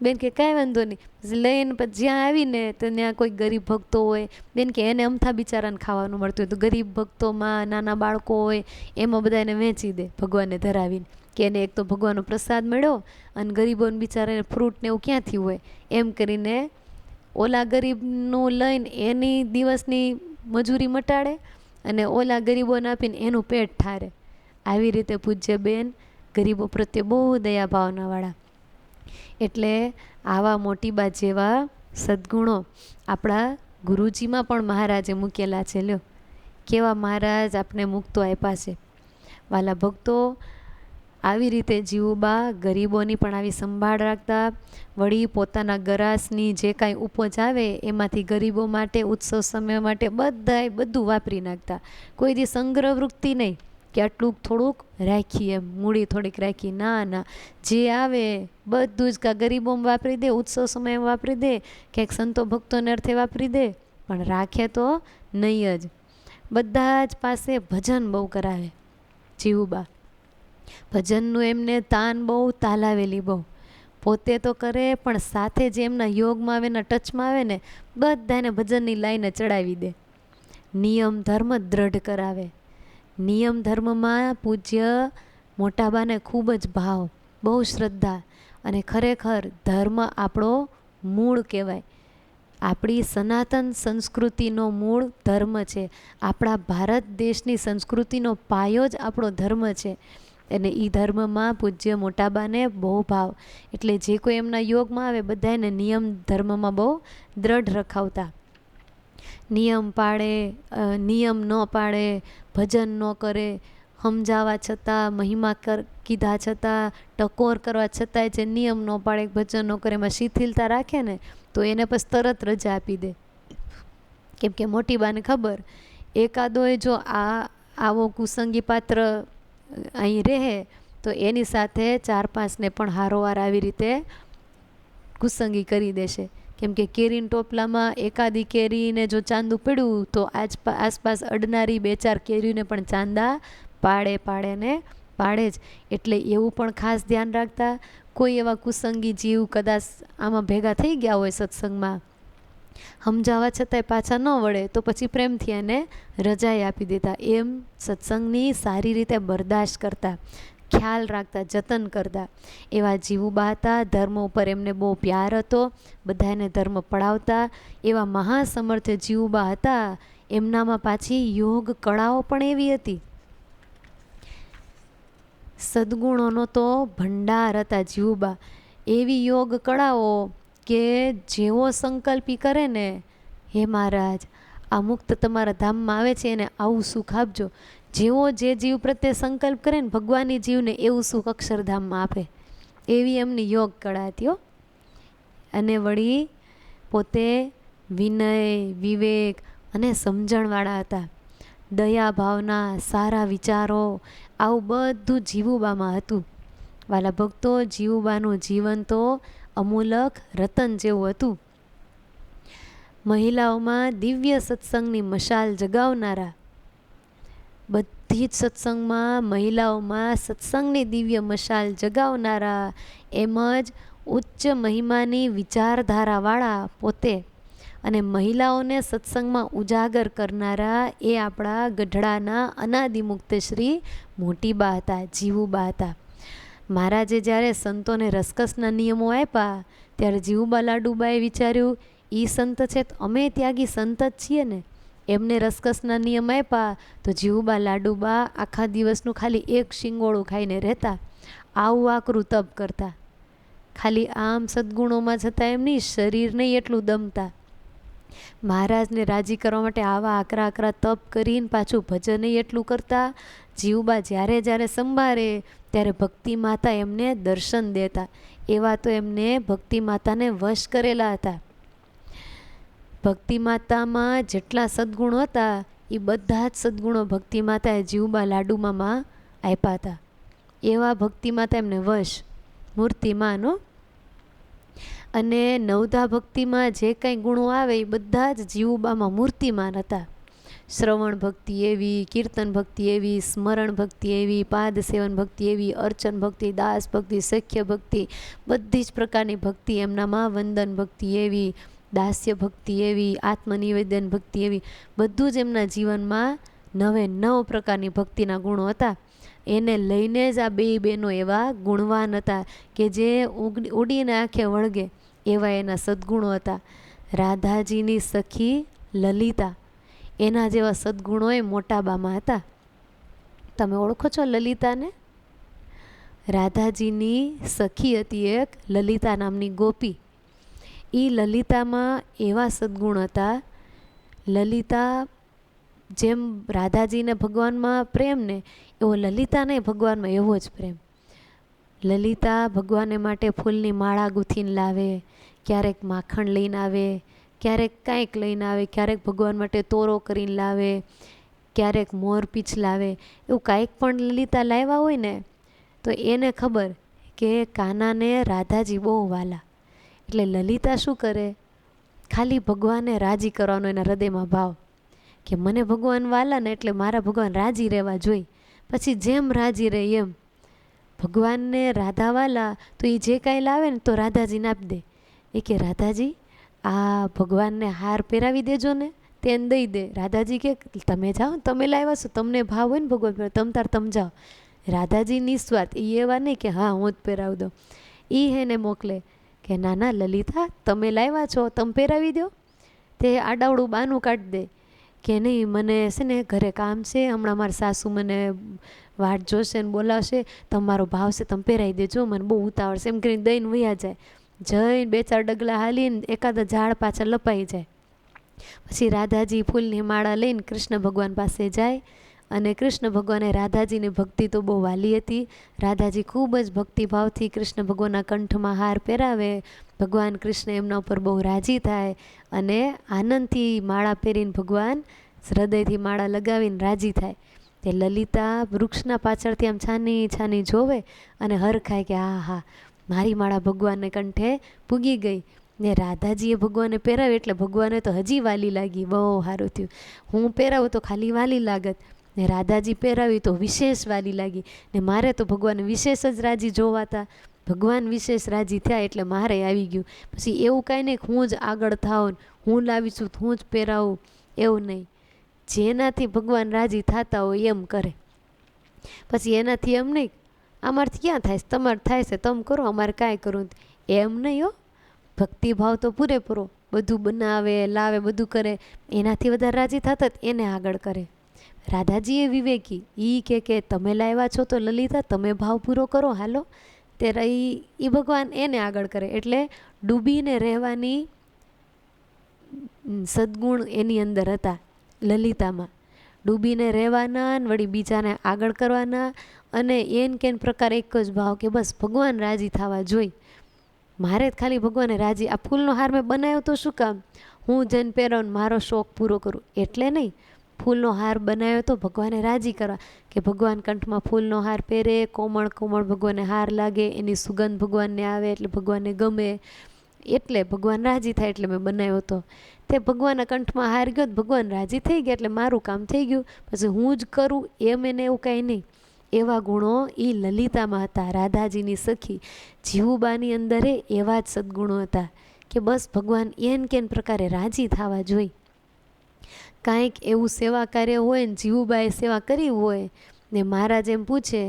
બેન કે કાંઈ વાંધો નહીં. પછી લઈને પછી જ્યાં આવીને તો ત્યાં કોઈ ગરીબ ભક્તો હોય, બેન કે એને અમથા બિચારાને ખાવાનું મળતું હોય તો ગરીબ ભક્તોમાં નાના બાળકો હોય, એમાં બધા એને વેચી દે ભગવાનને ધરાવીને, કે એને એક તો ભગવાનનો પ્રસાદ મળ્યો અને ગરીબોને બિચારાને ફ્રૂટ ને એવું ક્યાંથી હોય, એમ કરીને ઓલા ગરીબનું લઈને એની દિવસની મજૂરી મટાડે અને ઓલા ગરીબોને આપીને એનું પેટ ઠારે. આવી રીતે પૂજ્ય બેન ગરીબો પ્રત્યે બહુ દયા ભાવનાવાળા. એટલે આવા મોટીબા જેવા સદ્ગુણો આપણા ગુરુજીમાં પણ મહારાજે મૂકેલા છે. લ્યો, કેવા મહારાજ આપણે મુક્તો આપ્યા છે. વાલા ભક્તો, આવી રીતે જીવુબા ગરીબોની પણ આવી સંભાળ રાખતા, વળી પોતાના ગરાસની જે કાંઈ ઉપજ આવે એમાંથી ગરીબો માટે, ઉત્સવ સમય માટે બધાય બધું વાપરી નાખતા. કોઈ દી સંગ્રહ વૃત્તિ નહીં કે આટલું થોડુંક રાખી, એમ મૂડી થોડીક રાખી, ના ના, જે આવે બધું જ કાં ગરીબોમાં વાપરી દે, ઉત્સવ સમયમાં વાપરી દે, ક્યાંક સંતો ભક્તોને અર્થે વાપરી દે, પણ રાખે તો નહીં જ. બધા જ પાસે ભજન બહુ કરાવે જીવુબા. ભજનનું એમને તાન બહુ, તાલાવેલી બહુ. પોતે તો કરે પણ સાથે જે એમના યોગમાં આવે ને, ટચમાં આવે ને, બધાને ભજનની લાઈને ચડાવી દે. નિયમ ધર્મ દ્રઢ કરાવે. નિયમ ધર્મમાં પૂજ્ય મોટાબાને ખૂબ જ ભાવ, બહુ શ્રદ્ધા. અને ખરેખર ધર્મ આપણો મૂળ કહેવાય. આપણી સનાતન સંસ્કૃતિનો મૂળ ધર્મ છે. આપણા ભારત દેશની સંસ્કૃતિનો પાયો જ આપણો ધર્મ છે. અને એ ધર્મમાં પૂજ્ય મોટાબાને બહુ ભાવ. એટલે જે કોઈ એમના યોગમાં આવે બધાને નિયમ ધર્મમાં બહુ દ્રઢ રખાવતા. નિયમ પાળે, નિયમ ન પાળે, ભજન ન કરે, સમજાવવા છતાં, મહિમા કીધા છતાં, ટકોર કરવા છતાંય જે નિયમ ન પાડે, ભજન ન કરે, એમાં શિથિલતા રાખે ને તો એને પછી તરત રજા આપી દે. કેમ કે મોટી બાને ખબર, એકાદોય જો આવો કુસંગી પાત્ર અહીં રહે તો એની સાથે 4-5ને પણ હારોવાર આવી રીતે કુસંગી કરી દેશે. કેમ કે કેરીના ટોપલામાં એકાદી કેરીને જો ચાંદું પડ્યું તો આસપાસ અડનારી 2-4 કેરીને પણ ચાંદા પાડે ને પાડે જ. એટલે એવું પણ ખાસ ધ્યાન રાખતા. કોઈ એવા કુસંગી જીવ કદાચ આમાં ભેગા થઈ ગયા હોય સત્સંગમાં, સમજાવવા છતાંય પાછા ન વળે તો પછી પ્રેમથી એને રજાઈ આપી દેતા. એમ સત્સંગની સારી રીતે બરદાશ્ત કરતા, ખ્યાલ રાખતા, જતન કરતા એવા જીવુબા હતા. ધર્મ ઉપર એમને બહુ પ્યાર હતો, બધાને ધર્મ પડાવતા એવા મહાસમર્થ જીવુબા હતા. એમનામાં પાછી યોગ કળાઓ પણ એવી હતી. સદ્ગુણોનો તો ભંડાર હતા જીવુબા. એવી યોગ કળાઓ કે જેવો સંકલ્પી કરે ને, હે મહારાજ આ મુક્ત તમારા ધામમાં આવે છે એને આવું સુખ આપજો. જેવો જે જીવ પ્રત્યે સંકલ્પ કરે ને ભગવાનની જીવને એવું સુખ અક્ષરધામમાં આપે, એવી એમની યોગ કળા હતી. અને વળી પોતે વિનય, વિવેક અને સમજણવાળા હતા. દયા ભાવના, સારા વિચારો, આવું બધું જીવુબામાં હતું. વાલા ભક્તો, જીવુબાનું જીવન તો અમૂલક રતન જેવું હતું. મહિલાઓમાં દિવ્ય સત્સંગની મશાલ જગાવનારા, બધી જ સત્સંગમાં મહિલાઓમાં સત્સંગની દિવ્ય મશાલ જગાવનારા, એમ જ ઉચ્ચ મહિમાની વિચારધારાવાળા પોતે અને મહિલાઓને સત્સંગમાં ઉજાગર કરનારા એ આપણા ગઢડાના અનાદિમુક્ત શ્રી મોટીબા હતા, જીવુબા હતા. મહારાજે જ્યારે સંતોને રસકસના નિયમો આપ્યા ત્યારે જીવુબા લાડુબાએ વિચાર્યું, એ સંત છે તો અમે ત્યાગી સંત જ છીએ ને. એમને રસકસના નિયમ આપ્યા તો જીવુબા લાડુબા આખા દિવસનું ખાલી એક શિંગોળું ખાઈને રહેતા. આવું આકરું તપ કરતા. ખાલી આમ સદ્ગુણોમાં જતાં એમ નહીં, શરીર નહીં એટલું દમતા. મહારાજને રાજી કરવા માટે આવા આકરા આકરા તપ કરીને પાછું ભજન એટલું કરતા. જીવુબા જ્યારે જ્યારે સંભાળે ત્યારે ભક્તિ માતા એમને દર્શન દેતા. એવા તો એમને ભક્તિ માતાને વશ કરેલા હતા. ભક્તિ માતામાં જેટલા સદ્ગુણો હતા એ બધા જ સદ્ગુણો ભક્તિ માતાએ જીવુબા લાડુમામાં આપ્યા હતા. એવા ભક્તિ માતા એમને વશ, મૂર્તિમાનો. અને નવધા ભક્તિમાં જે કંઈ ગુણો આવે એ બધા જ જીવુબામાં મૂર્તિમાન હતા. શ્રવણ ભક્તિ એવી, કીર્તન ભક્તિ એવી, સ્મરણ ભક્તિ એવી, પાદ સેવન ભક્તિ એવી, અર્ચન ભક્તિ, દાસ ભક્તિ, સખ્ય ભક્તિ, બધી જ પ્રકારની ભક્તિ એમનામાં, વંદન ભક્તિ એવી, દાસ્ય ભક્તિ એવી, આત્મનિવેદન ભક્તિ એવી, બધું જ એમના જીવનમાં 9 પ્રકારની ભક્તિના ગુણો હતા. એને લઈને જ આ બે બહેનો એવા ગુણવાન હતા કે જે ઉડીને આંખે વળગે એવા એના સદ્ગુણો હતા. રાધાજીની સખી લલિતા, એના જેવા સદ્ગુણો એ મોટાબામાં હતા. તમે ઓળખો છો લલિતાને? રાધાજીની સખી હતી એક લલિતા નામની ગોપી. એ લલિતામાં એવા સદ્ગુણ હતા. લલિતા જેમ રાધાજીને ભગવાનમાં પ્રેમ ને એવો લલિતાને ભગવાનમાં એવો જ પ્રેમ. લલિતા ભગવાનને માટે ફૂલની માળા ગૂંથીને લાવે, ક્યારેક માખણ લઈને આવે, ક્યારેક કાંઈક લઈને આવે, ક્યારેક ભગવાન માટે તોરો કરીને લાવે, ક્યારેક મોરપીંછ લાવે. એવું કાંઈક પણ લલિતા લાવ્યા હોય ને તો એને ખબર કે કાનાને રાધાજી બહુ વાલા. એટલે લલિતા શું કરે, ખાલી ભગવાનને રાજી કરવાનો એના હૃદયમાં ભાવ કે મને ભગવાન વાલા ને એટલે મારા ભગવાન રાજી રહેવા જોઈએ. પછી જેમ રાજી રહે એમ. ભગવાનને રાધા વાલા તો એ જે કાંઈ લાવે ને તો રાધાજીને આપી દે. એ કે રાધાજી આ ભગવાનને હાર પહેરાવી દેજો ને, તેને દઈ દે. રાધાજી કે તમે જાઓ, તમે લાવ્યા છો, તમને ભાવ હોય ને ભગવાન, તમે જાઓ. રાધાજી નિસ્વાર્થ, એ એવા નહીં કે હા હું જ પહેરાવી દઉં. એ એને મોકલે કે ના ના લલિતા તમે લાવ્યા છો, તમે પહેરાવી દો. તે આડાવડું બાનું કાઢી દે કે નહીં મને છે ને ઘરે કામ છે, હમણાં મારા સાસુ મને વાટ જોશે ને બોલાવશે, તમારો ભાવ છે તમે પહેરાવી દેજો, મને બહુ ઉતાવળ છે, એમ કરીને દઈને વયા જાય. જઈને 2-4 ડગલા હાલીને એકાદા ઝાડ પાછળ લપાઈ જાય. પછી રાધાજી ફૂલની માળા લઈને કૃષ્ણ ભગવાન પાસે જાય અને કૃષ્ણ ભગવાને રાધાજીની ભક્તિ તો બહુ વાલી હતી. રાધાજી ખૂબ જ ભક્તિભાવથી કૃષ્ણ ભગવાનના કંઠમાં હાર પહેરાવે. ભગવાન કૃષ્ણ એમના ઉપર બહુ રાજી થાય અને આનંદથી માળા પહેરીને ભગવાન હૃદયથી માળા લગાવીને રાજી થાય. તે લલિતા વૃક્ષના પાછળથી આમ છાની છાની જોવે અને હરખાય કે હા હા મારી માળા ભગવાનને કંઠે પૂગી ગઈ. ને રાધાજીએ ભગવાને પહેરાવી એટલે ભગવાને તો હજી વાલી લાગી. બહુ સારું થયું. હું પહેરાવું તો ખાલી વાલી લાગત, ને રાધાજી પહેરાવી તો વિશેષ વાલી લાગી. ને મારે તો ભગવાન વિશેષ જ રાજી જોવાતા. ભગવાન વિશેષ રાજી થયા એટલે મારે આવી ગયું. પછી એવું કાંઈ નહીં હું જ આગળ થાવ, હું લાવીશું હું જ પહેરાવું, એવું નહીં. જેનાથી ભગવાન રાજી થતા હોય એમ કરે. પછી એનાથી એમ નહીં અમારથી ક્યાં થાય છે, તમારે થાય છે તમે કરો, અમારે કાંઈ કરવું એમ નહીં હો. ભક્તિભાવ તો પૂરેપૂરો, બધું બનાવે લાવે બધું કરે. એનાથી વધારે રાજી થતા એને આગળ કરે. રાધાજી એ વિવેકી, કે તમે લાવ્યા છો તો લલિતા તમે ભાવ પૂરો કરો હાલો. ત્યારે એ ભગવાન એને આગળ કરે. એટલે ડૂબીને રહેવાની સદગુણ એની અંદર હતા લલિતામાં. ડૂબીને રહેવાના વળી બીજાને આગળ કરવાના અને એન કેન પ્રકાર એક જ ભાવ કે બસ ભગવાન રાજી થવા જોઈ. મારે જ ખાલી ભગવાને રાજી. આ ફૂલનો હાર મેં બનાવ્યો તો શું કામ, હું જઈને પહેરાવું મારો શોખ પૂરો કરું એટલે નહીં. ફૂલનો હાર બનાવ્યો તો ભગવાને રાજી કરવા, કે ભગવાન કંઠમાં ફૂલનો હાર પહેરે, કોમળ કોમળ ભગવાનને હાર લાગે, એની સુગંધ ભગવાનને આવે એટલે ભગવાનને ગમે, એટલે ભગવાન રાજી થાય એટલે મેં બનાવ્યો હતો. તે ભગવાનના કંઠમાં હાર ગયો ભગવાન રાજી થઈ ગયા એટલે મારું કામ થઈ ગયું. પછી હું જ કરું એમ એને એવું કાંઈ નહીં. એવા ગુણો એ લલિતામાં હતા, રાધાજીની સખી. જીવુબાની અંદરે એવા જ સદગુણો હતા કે બસ ભગવાન એન કેન પ્રકારે રાજી થવા જોઈ. કાંઈક એવું સેવા કાર્ય હોય ને જીવુબાએ સેવા કરી હોય ને મહારાજ એમ પૂછે,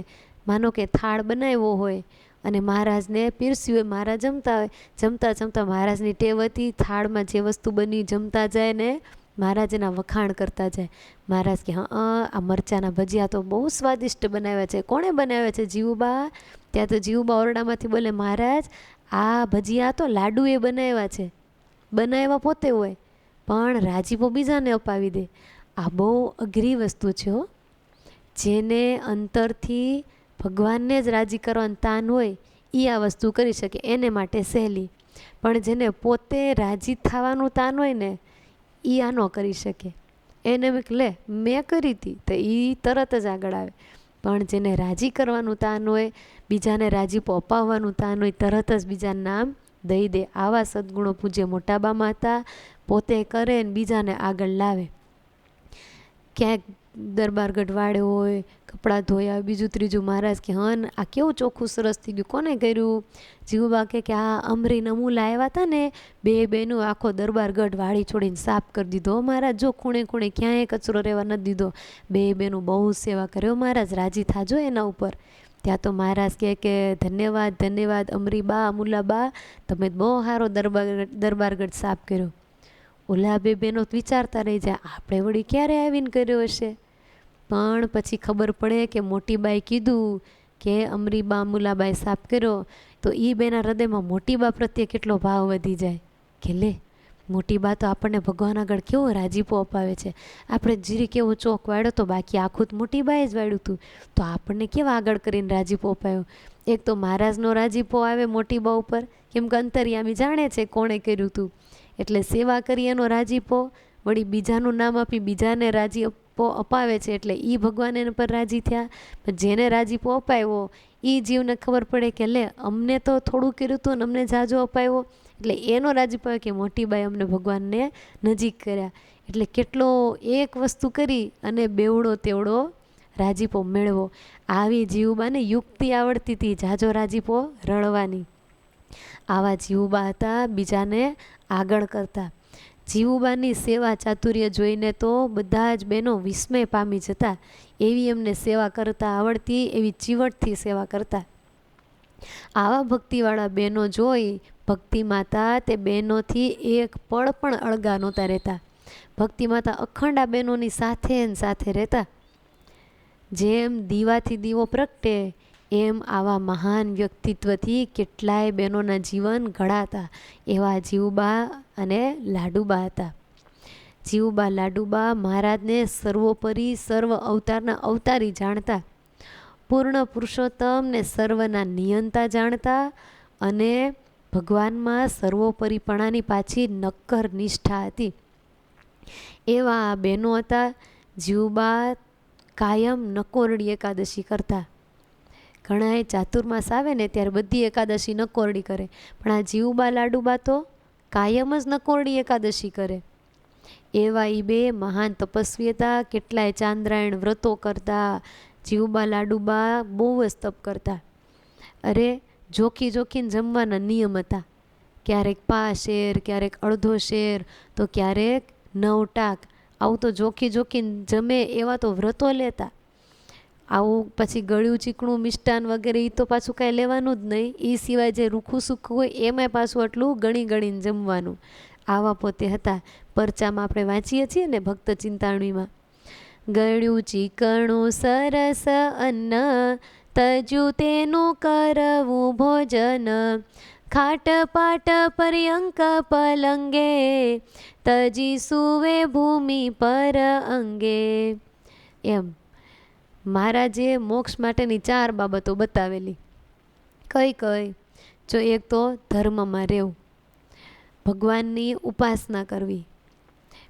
માનો કે થાળ બનાવ્યો હોય અને મહારાજને પીરસ્યું હોય, મહારાજ જમતા હોય, જમતા જમતા મહારાજની ટેવ હતી થાળમાં જે વસ્તુ બની જમતા જાય ને મહારાજ એના વખાણ કરતા જાય. મહારાજ કે હા આ મરચાંના ભજીયા તો બહુ સ્વાદિષ્ટ બનાવ્યા છે, કોણે બનાવ્યા છે? જીવુબા. ત્યાં તો જીવુબા ઓરડામાંથી બોલે, મહારાજ આ ભજીયા તો લાડુએ બનાવ્યા છે. બનાવ્યા પોતે હોય પણ રાજીપો બીજાને અપાવી દે. આ બહુ અઘરી વસ્તુ છે હો. જેને અંતરથી ભગવાનને જ રાજી કરવાનું તાન હોય એ આ વસ્તુ કરી શકે, એને માટે સહેલી. પણ જેને પોતે રાજી થવાનું તાન હોય ને એ આ ન કરી શકે. એને લે મેં કરી હતી તો એ તરત જ આગળ આવે. પણ જેને રાજી કરવાનું તાન હોય, બીજાને રાજીપો અપાવવાનું તાન હોય, તરત જ બીજાનું નામ દઈ દે. આવા સદગુણો પૂજ્ય મોટાબામાં હતા. પોતે કરે ને બીજાને આગળ લાવે. ક્યાંક દરબારગઢ વાળ્યો હોય, કપડાં ધોયા, બીજું ત્રીજું મહારાજ કે હન આ કેવું ચોખ્ખું સરસ થઈ ગયું, કોને કર્યું? જીવુબા કે આ અમરી નમૂલા આવ્યા હતા ને બે બેનું આખો દરબારગઢ વાળી છોડીને સાફ કરી દીધો મહારાજ. જો ખૂણે ખૂણે ક્યાંય કચરો રહેવા નથી દીધો. બે બેનું બહુ સેવા કર્યો મહારાજ, રાજી થાજો એના ઉપર. ત્યાં તો મહારાજ કે ધન્યવાદ ધન્યવાદ અમરીબા અમૂલાબા, તમે બહુ સારો દરબારગઢ સાફ કર્યો. ઓલા બે બેનો વિચારતા રહી જાય આપણે વળી ક્યારે આવીને કર્યો હશે. પણ પછી ખબર પડે કે મોટીબાએ કીધું કે અમરીબા અમૂલાબાએ સાફ કર્યો તો એ બેના હૃદયમાં મોટીબા પ્રત્યે કેટલો ભાવ વધી જાય કે લે મોટીબા તો આપણને ભગવાન આગળ કેવો રાજીપો અપાવે છે. આપણે જીરી કેવો ચોક વાળ્યો તો બાકી આખું જ મોટીબાએ જ વાળ્યું હતું, તો આપણને કેવા આગળ કરીને રાજીપો અપાયો. એક તો મહારાજનો રાજીપો આવે મોટીબા ઉપર, કેમ કે અંતરિયામી જાણે છે કોણે કર્યું હતું, એટલે સેવા કરી એનો રાજીપો, વળી બીજાનું નામ આપી બીજાને રાજીપો અપાવે છે એટલે એ ભગવાન એના પર રાજી થયા. પણ જેને રાજીપો અપાવ્યો એ જીવને ખબર પડે કે લે અમને તો થોડું કર્યું હતું ને અમને જાજો અપાવ્યો, એટલે એનો રાજીપો કે મોટીબાઈ અમને ભગવાનને નજીક કર્યા. એટલે કેટલો એક વસ્તુ કરી અને બેવડો તેવડો રાજીપો મેળવો. આવી જીવુબાને યુક્તિ આવડતી હતી જાજો રાજીપો રળવાની. આવા જીવુબા હતા, બીજાને આગળ કરતા. જીવુબાની સેવા ચાતુર્ય જોઈને તો બધા જ બહેનો વિસ્મય પામી જતા. એવી એમને સેવા કરતા આવડતી, એવી ચીવટથી સેવા કરતા. આવા ભક્તિવાળા બહેનો જોઈ ભક્તિ માતા તે બહેનોથી એક પળ પણ અળગા નહોતા રહેતા. ભક્તિ માતા અખંડ આ બહેનોની સાથે ને સાથે રહેતા. જેમ દીવાથી દીવો પ્રગટે એમ આવા મહાન વ્યક્તિત્વથી કેટલાય બહેનોના જીવન ઘડાતા. એવા જીવુબા અને લાડુબા હતા. જીવુબા લાડુબા મહારાજને સર્વોપરી સર્વ અવતારના અવતારી જાણતા, પૂર્ણ પુરુષોત્તમ ને સર્વના નિયંતા જાણતા અને ભગવાનમાં સર્વોપરીપણાની પાછી નક્કર નિષ્ઠા હતી. એવા આ બહેનો હતા. જીવુબા કાયમ નકોરડી એકાદશી કરતા. ઘણાએ ચાતુર્માસ આવે ને ત્યારે બધી એકાદશી નકોરડી કરે, પણ આ જીવુબા લાડુબા તો કાયમ જ નકોરડી એકાદશી કરે. એવા એ બે મહાન તપસ્વી હતા. કેટલાય ચાંદ્રાયણ વ્રતો કરતા. જીવુબા લાડુબા બહુ જ તપ કરતા. અરે જોખી જોખીને જમવાના નિયમ હતા. ક્યારેક 5 શેર, ક્યારેક અડધો શેર, તો ક્યારેક 9 ટાક. આવું તો જોખી જોખીને જમે એવા તો વ્રતો લેતા. આવું પછી ગળ્યું ચીકણું મિષ્ટાન વગેરે એ તો પાછું કાંઈ લેવાનું જ નહીં. એ સિવાય જે રૂખું સૂખું હોય એમાંય પાછું આટલું ગણી ગણીને જમવાનું. આવા પોતે હતા. પરચામાં આપણે વાંચીએ છીએ ને ભક્ત ચિંતામણીમાં, ગળ્યું ચીકણું સરસ અન્ન, તજું તેનું કરવું ભોજન, ખાટ પાટ પર્યંક પલંગે, તજી સુવે ભૂમિ પર અંગે. એમ મહારાજે મોક્ષ માટેની 4 બાબતો બતાવેલી. કઈ કઈ? જો એક તો ધર્મમાં રહેવું, ભગવાનની ઉપાસના કરવી.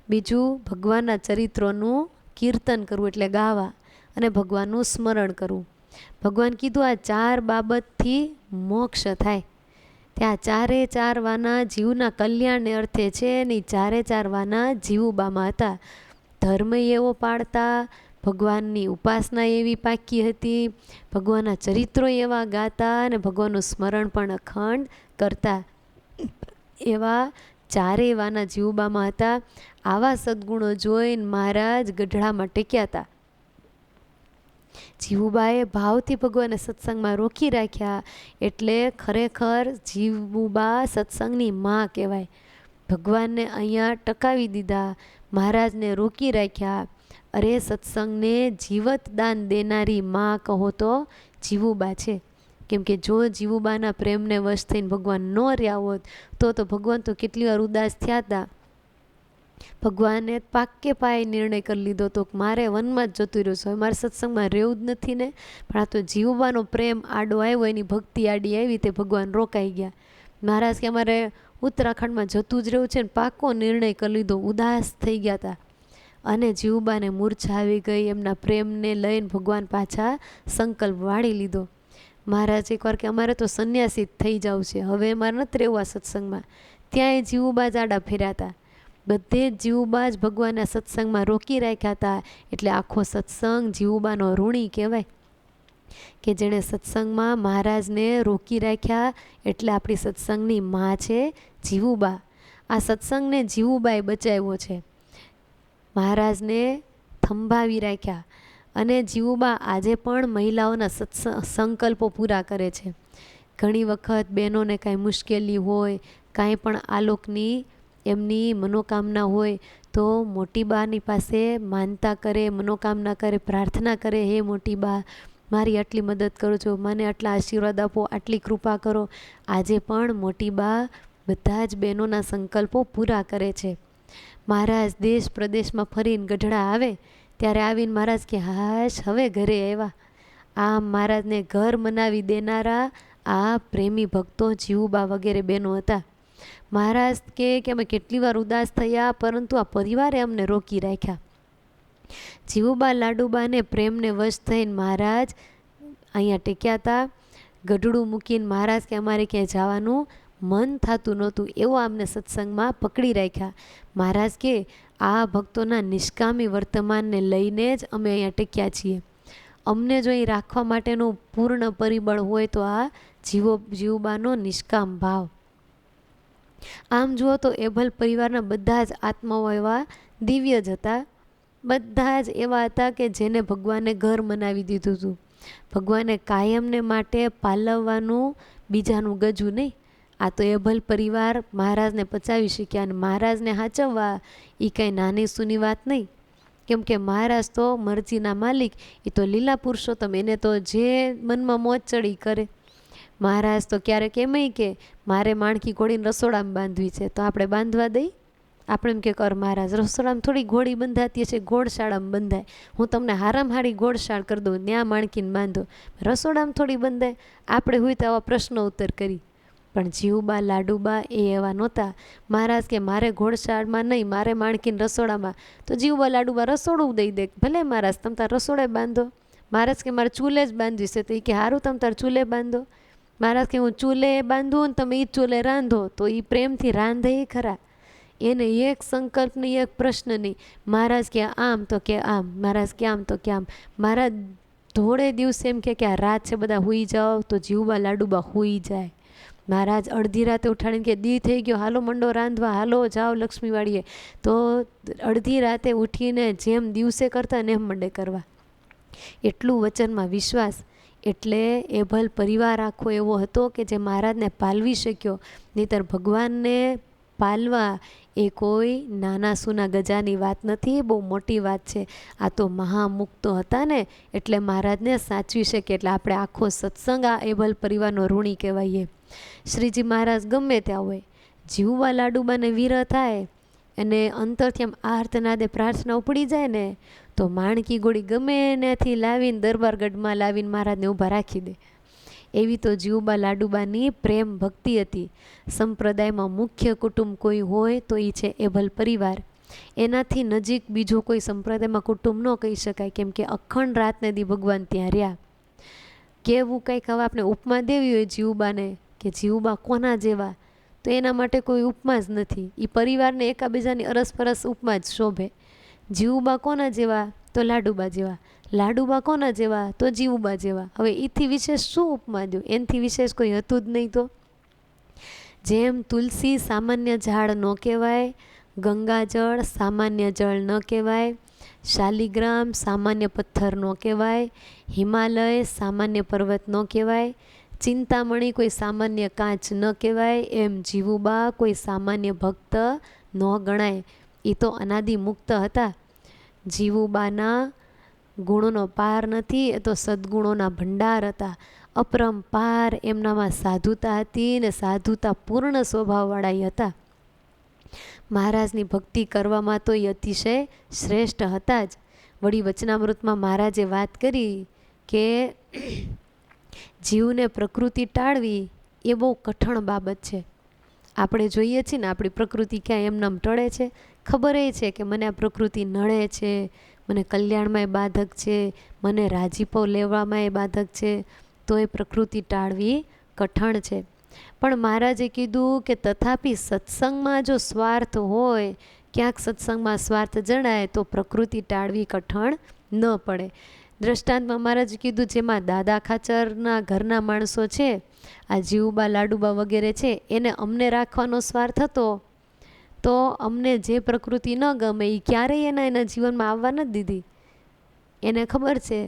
બીજું ભગવાનના ચરિત્રોનું કીર્તન કરવું એટલે ગાવા, અને ભગવાનનું સ્મરણ કરવું. ભગવાન કીધું આ 4 બાબતથી મોક્ષ થાય. ત્યાં 4 વાના જીવના કલ્યાણને અર્થે છે ને 4 વાના જીવુબામાં હતા. ધર્મ એવો પાળતા, ભગવાનની ઉપાસના એવી પાકી હતી, ભગવાનના ચરિત્રો એવા ગાતા અને ભગવાનનું સ્મરણ પણ અખંડ કરતા. એવા 4 વાના જીવુબામાં હતા. આવા સદ્ગુણો જોઈને મહારાજ ગઢડામાં ટેક્યા હતા. જીવુબાએ ભાવથી ભગવાનને સત્સંગમાં રોકી રાખ્યા, એટલે ખરેખર જીવુબા સત્સંગની માં કહેવાય. ભગવાનને અહીંયા ટકાવી દીધા, મહારાજને રોકી રાખ્યા. અરે સત્સંગને જીવત દાન દેનારી માં કહો તો જીવુબા છે. કેમ કે જો જીવુબાના પ્રેમને વશ થઈને ભગવાન ન રહ્યા હોત તો ભગવાન તો કેટલી વાર ઉદાસ થયા હતા. ભગવાને પાકે પાયે નિર્ણય કરી લીધો તો મારે વનમાં જ જતું રહ્યું છે, મારે સત્સંગમાં રહેવું જ નથી ને. પણ આ તો જીવુબાનો પ્રેમ આડો આવ્યો, એની ભક્તિ આડી આવી, તે ભગવાન રોકાઈ ગયા. મહારાજ કે અમારે ઉત્તરાખંડમાં જતું જ રહેવું છે ને પાકો નિર્ણય કરી લીધો. ઉદાસ થઈ ગયા હતા અને જીવુબાને મૂર્છા આવી ગઈ. એમના પ્રેમને લઈને ભગવાન પાછા સંકલ્પ વાળી લીધો. મહારાજ એકવાર કે અમારે તો સંન્યાસી થઈ જવું છે, હવે અમારે નથી રહેવું આ સત્સંગમાં. ત્યાંય જીવુબા જાડા ફેર્યા હતા. બધે જ જીવુબા જ ભગવાનના સત્સંગમાં રોકી રાખ્યા હતા. એટલે આખો સત્સંગ જીવુબાનો ઋણી કહેવાય કે જેણે સત્સંગમાં મહારાજને રોકી રાખ્યા. એટલે આપણી સત્સંગની માં છે જીવુબા. આ સત્સંગને જીવુબાએ બચાવ્યો છે, મહારાજને થંભાવી રાખ્યા. અને જીવુબા આજે પણ મહિલાઓના સંકલ્પો પૂરા કરે છે. ઘણી વખત બહેનોને કાંઈ મુશ્કેલી હોય, કાંઈ પણ આલોકની એમની મનોકામના હોય તો મોટી બાની પાસે માનતા કરે, મનોકામના કરે, પ્રાર્થના કરે, હે મોટી બા મારી આટલી મદદ કરો છો, મને આટલા આશીર્વાદ આપો, આટલી કૃપા કરો. આજે પણ મોટી બા બધા જ બહેનોના સંકલ્પો પૂરા કરે છે. મહારાજ દેશ પ્રદેશમાં ફરીને ગઢડા આવે ત્યારે આવીને મહારાજ કે હાશ હવે ઘરે આવ્યા. આમ મહારાજને ઘર મનાવી દેનારા આ પ્રેમી ભક્તો જીવુબા વગેરે બહેનો હતા. મહારાજ કે અમે કેટલી વાર ઉદાસ થયા, પરંતુ આ પરિવારે અમને રોકી રાખ્યા. જીવુબા લાડુબાને પ્રેમને વશ થઈને મહારાજ અહીંયા ટેક્યા હતા. ગઢડું મૂકીને મહારાજ કે અમારે ક્યાંય જવાનું મન થતું નહોતું, એવો આમને સત્સંગમાં પકડી રાખ્યા. મહારાજ કે આ ભક્તોના નિષ્કામી વર્તમાનને લઈને જ અમે અહીંયા ટેક્યા છીએ. અમને જો અહીં રાખવા માટેનું પૂર્ણ પરિબળ હોય તો આ જીવુબાનો નિષ્કામ ભાવ. આમ જુઓ તો એભલ પરિવારના બધા જ આત્માઓ એવા દિવ્ય જ હતા. બધા જ એવા હતા કે જેને ભગવાને ઘર મનાવી દીધું હતું. ભગવાને કાયમને માટે પાલવવાનું બીજાનું ગજું નહીં. આ તો એભલ પરિવાર મહારાજને પચાવી શક્યા, અને મહારાજને સાચવવા એ કંઈ નાની સૂની વાત નહીં. કેમ કે મહારાજ તો મરજીના માલિક, એ તો લીલા પુરુષોત્તમ, એને તો જે મનમાં મોજ ચડી કરે. મહારાજ તો ક્યારેક એમય કે મારે માણકી ઘોડીને રસોડામાં બાંધવી છે તો આપણે બાંધવા દઈ. આપણે એમ કે કર મહારાજ રસોડામાં થોડી ઘોડી બંધાતી હશે, ગોળશાળામાં બંધાય, હું તમને હારામ હારી ગોળશાળ કરી દઉં, ત્યાં માણકીને બાંધો, રસોડામાં થોડી બંધાય. આપણે હોય તો આવા પ્રશ્નો ઉત્તર કરી. પણ જીવબા લાડુબા એ એવા નહોતા. મહારાજ કે મારે ઘોડશાળમાં નહીં, મારે માણકીને રસોડામાં. તો જીવબા લાડુબા રસોડું દઈ દે. ભલે મહારાજ તમે તાર રસોડે બાંધો. મહારાજ કે મારે ચૂલે જ બાંધવી છે. તો એ કે સારું તમે તાર ચૂલે બાંધો. મહારાજ કે હું ચૂલે બાંધું ને તમે એ ચૂલે રાંધો. તો એ પ્રેમથી રાંધે ખરા, એને એક સંકલ્પ નહીં, એક પ્રશ્ન નહીં. મહારાજ કે આમ તો કે આમ, મહારાજ કે આમ તો કે આમ. મહારાજ ધોળે દિવસે એમ કે આ રાત છે બધા હુઈ જાઓ, તો જીવબા લાડુબા હુઈ જાય. મહારાજ અડધી રાતે ઉઠાડીને કે દી થઈ ગયો, હાલો મંડો રાંધવા, હાલો જાઓ લક્ષ્મીવાડીએ. તો અડધી રાતે ઉઠીને જેમ દિવસે કરતા ને એમ મંડે કરવા. એટલું વચનમાં વિશ્વાસ. એટલે એભલ પરિવાર આખો એવો હતો કે જે મહારાજને પાલવી શક્યો. નહીંતર ભગવાનને પાલવા એ કોઈ નાના સૂના ગજાની વાત નથી, બહુ મોટી વાત છે. આ તો મહામુક્તો હતા ને એટલે મહારાજને સાચવી શકે. એટલે આપણે આખો સત્સંગ આ એભલ પરિવારનો ઋણી કહેવાઈએ. શ્રીજી મહારાજ ગમે ત્યાં હોય, જીવવા લાડુબાને વીર થાય અને અંતરથી આમ આર્તનાદે પ્રાર્થના ઉપડી જાય ને, તો માણકી ગોળી ગમે એનાથી લાવીને દરબારગઢમાં લાવીને મહારાજને ઊભા રાખી દે. એવી તો જીવબા લાડુબાની પ્રેમ ભક્તિ હતી. સંપ્રદાયમાં મુખ્ય કુટુંબ કોઈ હોય તો એ છે એભલ પરિવાર. એનાથી નજીક બીજો કોઈ સંપ્રદાયમાં કુટુંબ ન કહી શકાય, કેમ કે અખંડ રાતને દી ભગવાન ત્યાં રહ્યા. કેવું કંઈક હવે આપણે ઉપમા દેવી હોય જીવબાને કે જીવબા કોના જેવા, તો એના માટે કોઈ ઉપમા જ નથી. એ પરિવારને એકાબીજાની અરસપરસ ઉપમા જ શોભે. જીવબા કોના જેવા, તો લાડુબા જેવા. લાડુબા કોના જેવા, તો જીવબા જેવા. હવે એથી વિશેષ શું ઉપમા દો, એનાથી વિશેષ કોઈ હતું જ નહીં. તો જેમ તુલસી સામાન્ય ઝાડ ન કહેવાય, ગંગાજળ સામાન્ય જળ ન કહેવાય, શાલિગ્રામ સામાન્ય પથ્થર ન કહેવાય, હિમાલય સામાન્ય પર્વત ન કહેવાય, ચિંતામણી કોઈ સામાન્ય કાચ ન કહેવાય, એમ જીવુબા કોઈ સામાન્ય ભક્ત ન ગણાય. એ તો અનાદિ મુક્ત હતા. જીવુબાના ગુણોનો પાર નથી, એ તો સદ્ગુણોના ભંડાર હતા. અપરંપાર એમનામાં સાધુતા હતી ને સાધુતા પૂર્ણ સ્વભાવવાળા હતા. મહારાજની ભક્તિ કરવામાં તો એ અતિશય શ્રેષ્ઠ હતા જ. વળી વચનામૃતમાં મહારાજે વાત કરી કે જીવને પ્રકૃતિ ટાળવી એ બહુ કઠણ બાબત છે. આપણે જોઈએ છીએ ને આપણી પ્રકૃતિ ક્યાં એમનામ ટળે છે. ખબર એ છે કે મને આ પ્રકૃતિ નડે છે, મને કલ્યાણમાં એ બાધક છે, મને રાજીપો લેવામાં એ બાધક છે, તો એ પ્રકૃતિ ટાળવી કઠણ છે. પણ મહારાજે કીધું કે તથાપિ સત્સંગમાં જો સ્વાર્થ હોય, ક્યાંક સત્સંગમાં સ્વાર્થ જણાય તો પ્રકૃતિ ટાળવી કઠણ ન પડે. દ્રષ્ટાંતમાં મહારાજે કીધું જેમાં દાદા ખાચરના ઘરના માણસો છે, આ જીવબા લાડુબા વગેરે છે, એને અમને રાખવાનો સ્વાર્થ હતો તો અમને જે પ્રકૃતિ ન ગમે એ ક્યારેય એના જીવનમાં આવવા નથી દીધી. એને ખબર છે